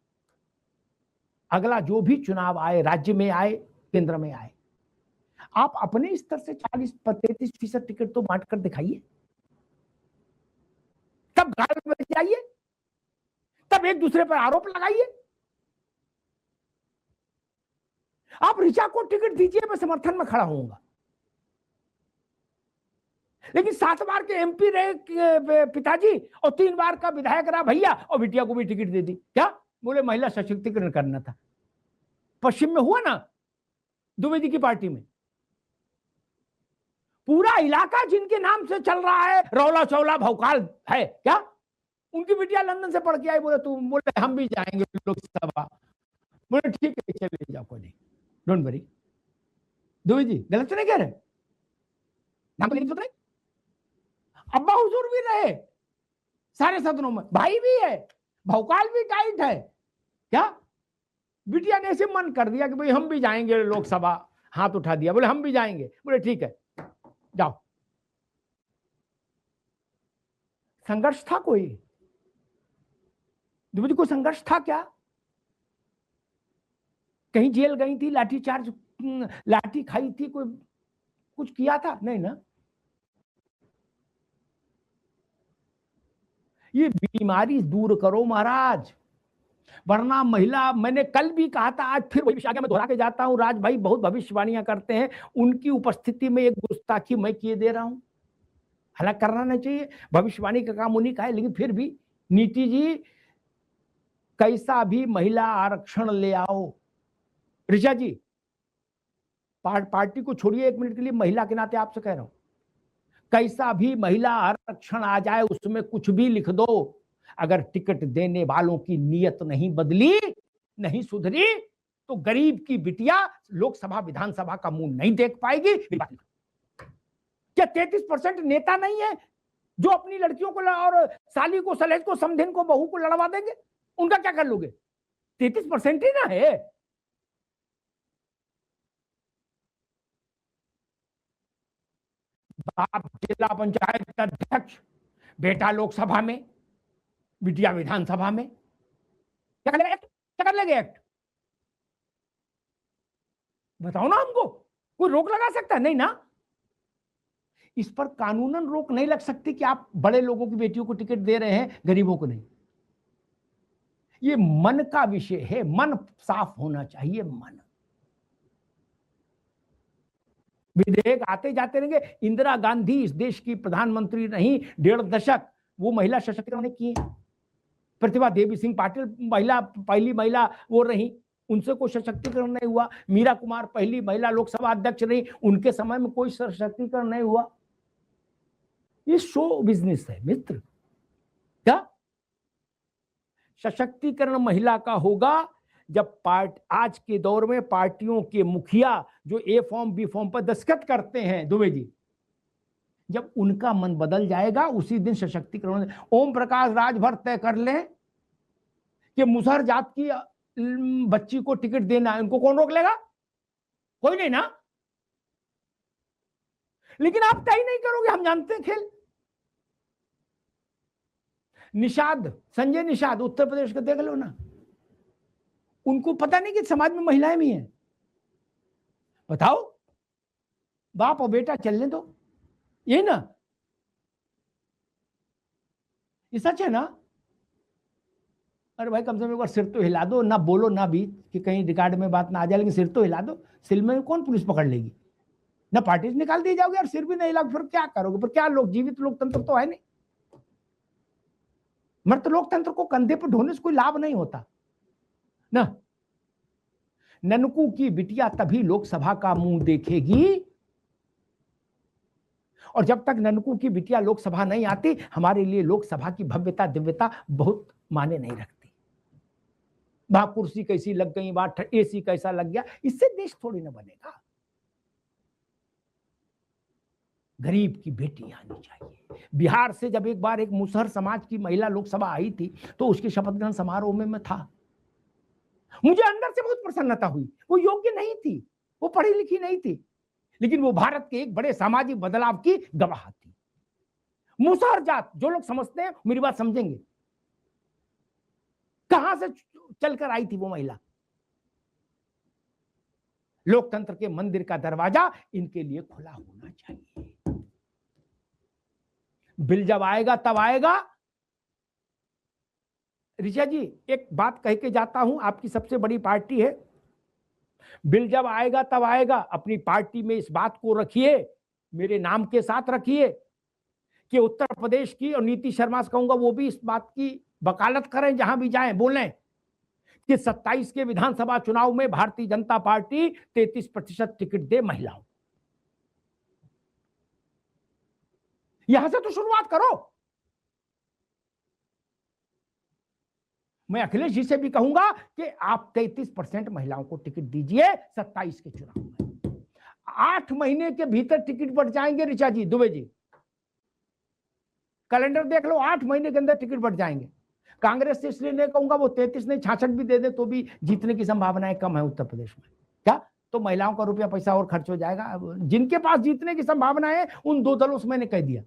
अगला जो भी चुनाव आए, राज्य में आए, केंद्र में आए, आप अपने स्तर से 40-33% टिकट तो बांट कर दिखाइए, तब गाल बजाइए, तब एक दूसरे पर आरोप लगाइए। आप ऋचा को टिकट दीजिए, मैं समर्थन में खड़ा होऊंगा, लेकिन 7 बार के एमपी रहे पिताजी और 3 बार का विधायक रहा भैया और बिटिया को भी टिकट दे दी। क्या बोले? महिला सशक्तिकरण करना था। पश्चिम में हुआ ना, दुबे जी की पार्टी में पूरा इलाका जिनके नाम से चल रहा है, रौला चौला भौकाल है, क्या उनकी बिटिया लंदन से पढ़ के आई, बोले हम भी जाएंगे लोकसभा। बोले ठीक है चले जाओ, कोई नहीं, डोंट वरी। दुबे जी गलत तो नहीं कह रहे? नाम तो नहीं? अब्बा हुजूर भी रहे सारे सदनों में, भाई भी है, भौकाल भी टाइट है, क्या बिटिया ने ऐसे मन कर दिया कि भाई हम भी जाएंगे लोकसभा, हाथ उठा दिया, बोले हम भी जाएंगे। बोले ठीक है जाओ। संघर्ष था कोई? दुबे जी कोई संघर्ष था क्या? कहीं जेल गई थी, लाठीचार्ज, लाठी खाई थी, कोई कुछ किया था? नहीं ना। ये बीमारी दूर करो महाराज, वरना महिला, मैंने कल भी कहा था, आज फिर वही विषय मैं दोहरा के जाता हूं, राज भाई बहुत भविष्यवाणियां करते हैं, उनकी उपस्थिति में एक गुस्ताखी मैं किए दे रहा हूं। हालांकि करना नहीं चाहिए, भविष्यवाणी का काम उन्हीं का है, लेकिन फिर भी नीति जी कैसा भी महिला आरक्षण ले आओ। ऋचा जी पार्टी को छोड़िए एक मिनट के लिए, महिला के नाते आपसे कह रहा हूं, कैसा भी महिला आरक्षण आ जाए उसमें कुछ भी लिख दो, अगर टिकट देने वालों की नीयत नहीं बदली, नहीं सुधरी, तो गरीब की बिटिया लोकसभा विधानसभा का मुंह नहीं देख पाएगी। क्या 33% नेता नहीं है जो अपनी लड़कियों को और साली को, सलेज को, समधिन को, बहू को लड़वा देंगे? उनका क्या कर लोगे? 33% ही ना है। बाप जिला पंचायत अध्यक्ष, बेटा लोकसभा में, बिटिया विधानसभा में, क्या कर लेगा एक्ट? क्या कर लेगा एक्ट? बताओ ना हमको, कोई रोक लगा सकता है? नहीं ना। इस पर कानूनन रोक नहीं लग सकती कि आप बड़े लोगों की बेटियों को टिकट दे रहे हैं, गरीबों को नहीं। ये मन का विषय है, मन साफ होना चाहिए, मन। विधेयक आते जाते रहेंगे। इंदिरा गांधी इस देश की प्रधानमंत्री रही 1.5 दशक, वो महिला सशक्तिकरण किए। प्रतिभा देवी सिंह पाटिल महिला, पहली महिला वो रही, उनसे कोई सशक्तिकरण नहीं हुआ। मीरा कुमार पहली महिला लोकसभा अध्यक्ष रही, उनके समय में कोई सशक्तिकरण नहीं हुआ। ये शो बिजनेस है मित्र। क्या सशक्तिकरण महिला का होगा जब आज के दौर में पार्टियों के मुखिया जो ए फॉर्म बी फॉर्म पर दस्तखत करते हैं, दुबे जी, जब उनका मन बदल जाएगा उसी दिन सशक्तिकरण। ओम प्रकाश राजभर तय कर लें कि मुसहर जात की बच्ची को टिकट देना है, उनको कौन रोक लेगा? कोई नहीं ना। लेकिन आप तय नहीं करोगे, हम जानते हैं खेल। निषाद, संजय निषाद उत्तर प्रदेश का देख लो ना, उनको पता नहीं कि समाज में महिलाएं भी हैं। बताओ, बाप और बेटा चलने दो, यही ना, ये सच है ना। अरे भाई कम से कम एक बार सिर तो हिला दो, ना बोलो ना भी कि कहीं रिकॉर्ड में बात ना आ जाए, लेकिन सिर तो हिला दो। सिर में कौन पुलिस पकड़ लेगी? ना पार्टी से निकाल दी जाओगे और सिर भी नहीं हिला, फिर क्या करोगे? फिर क्या लोग, जीवित लोकतंत्र तो है नहीं। मृत लोकतंत्र को कंधे पर ढोने से कोई लाभ नहीं होता ना। ननकू की बिटिया तभी लोकसभा का मुंह देखेगी, और जब तक ननकू की बिटिया लोकसभा नहीं आती, हमारे लिए लोकसभा की भव्यता दिव्यता बहुत माने नहीं रखती। वहां कुर्सी कैसी लग गई, वहां एसी कैसा लग गया, इससे देश थोड़ी ना बनेगा। गरीब की बेटी आनी चाहिए। बिहार से जब एक बार एक मुसहर समाज की महिला लोकसभा आई थी, तो उसके शपथ ग्रहण समारोह में मैं था। मुझे अंदर से बहुत प्रसन्नता हुई। वो योग्य नहीं थी, वो पढ़ी लिखी नहीं थी, लेकिन वो भारत के एक बड़े सामाजिक बदलाव की गवाह थी। मुसहर जात, जो लोग समझते हैं मेरी बात समझेंगे, कहां से चलकर आई थी वो महिला। लोकतंत्र के मंदिर का दरवाजा इनके लिए खुला होना चाहिए। बिल जब आएगा तब आएगा। ऋचा जी, एक बात कह के जाता हूं, आपकी सबसे बड़ी पार्टी है। बिल जब आएगा तब आएगा, अपनी पार्टी में इस बात को रखिए, मेरे नाम के साथ रखिए कि उत्तर प्रदेश की, और नीतीश शर्मा से कहूंगा वो भी इस बात की वकालत करें, जहां भी जाएं बोलें कि 27 के विधानसभा चुनाव में भारतीय जनता पार्टी 33% टिकट दे महिलाओं। यहां से तो शुरुआत करो। मैं अखिलेश जी से भी कहूंगा कि आप 33% महिलाओं को टिकट दीजिए 27 के चुनाव में। 8 महीने के भीतर टिकट बढ़ जाएंगे। ऋचा जी, दुबे जी, कैलेंडर देख लो, 8 महीने के अंदर टिकट बढ़ जाएंगे। कांग्रेस से इसलिए नहीं कहूंगा, वो 33 नहीं 66 भी दे दे तो भी जीतने की संभावनाएं कम है उत्तर प्रदेश में। क्या तो महिलाओं का रुपया पैसा और खर्च हो जाएगा। जिनके पास जीतने की संभावना है उन दो दलों से मैंने कह दिया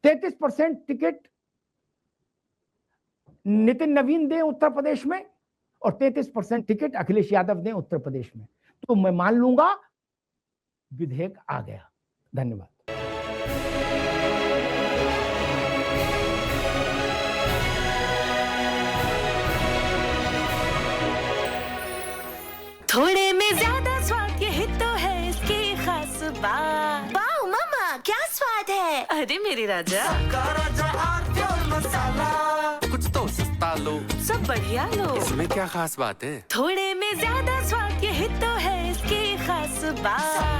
33% टिकट नितिन नवीन दें उत्तर प्रदेश में और 33% टिकट अखिलेश यादव दें उत्तर प्रदेश में, तो मैं मान लूंगा विधेयक आ गया। धन्यवाद। थोड़े में ज्यादा स्वाद, यही तो है इसकी खास बात। वाओ मम्मा, क्या स्वाद है। अरे मेरे राजा, सबका राजा आरती और मसाला। कुछ तो सस्ता लो, सब बढ़िया लो। इसमें क्या खास बात है? थोड़े में ज्यादा स्वाद, यही तो है इसकी खास बात।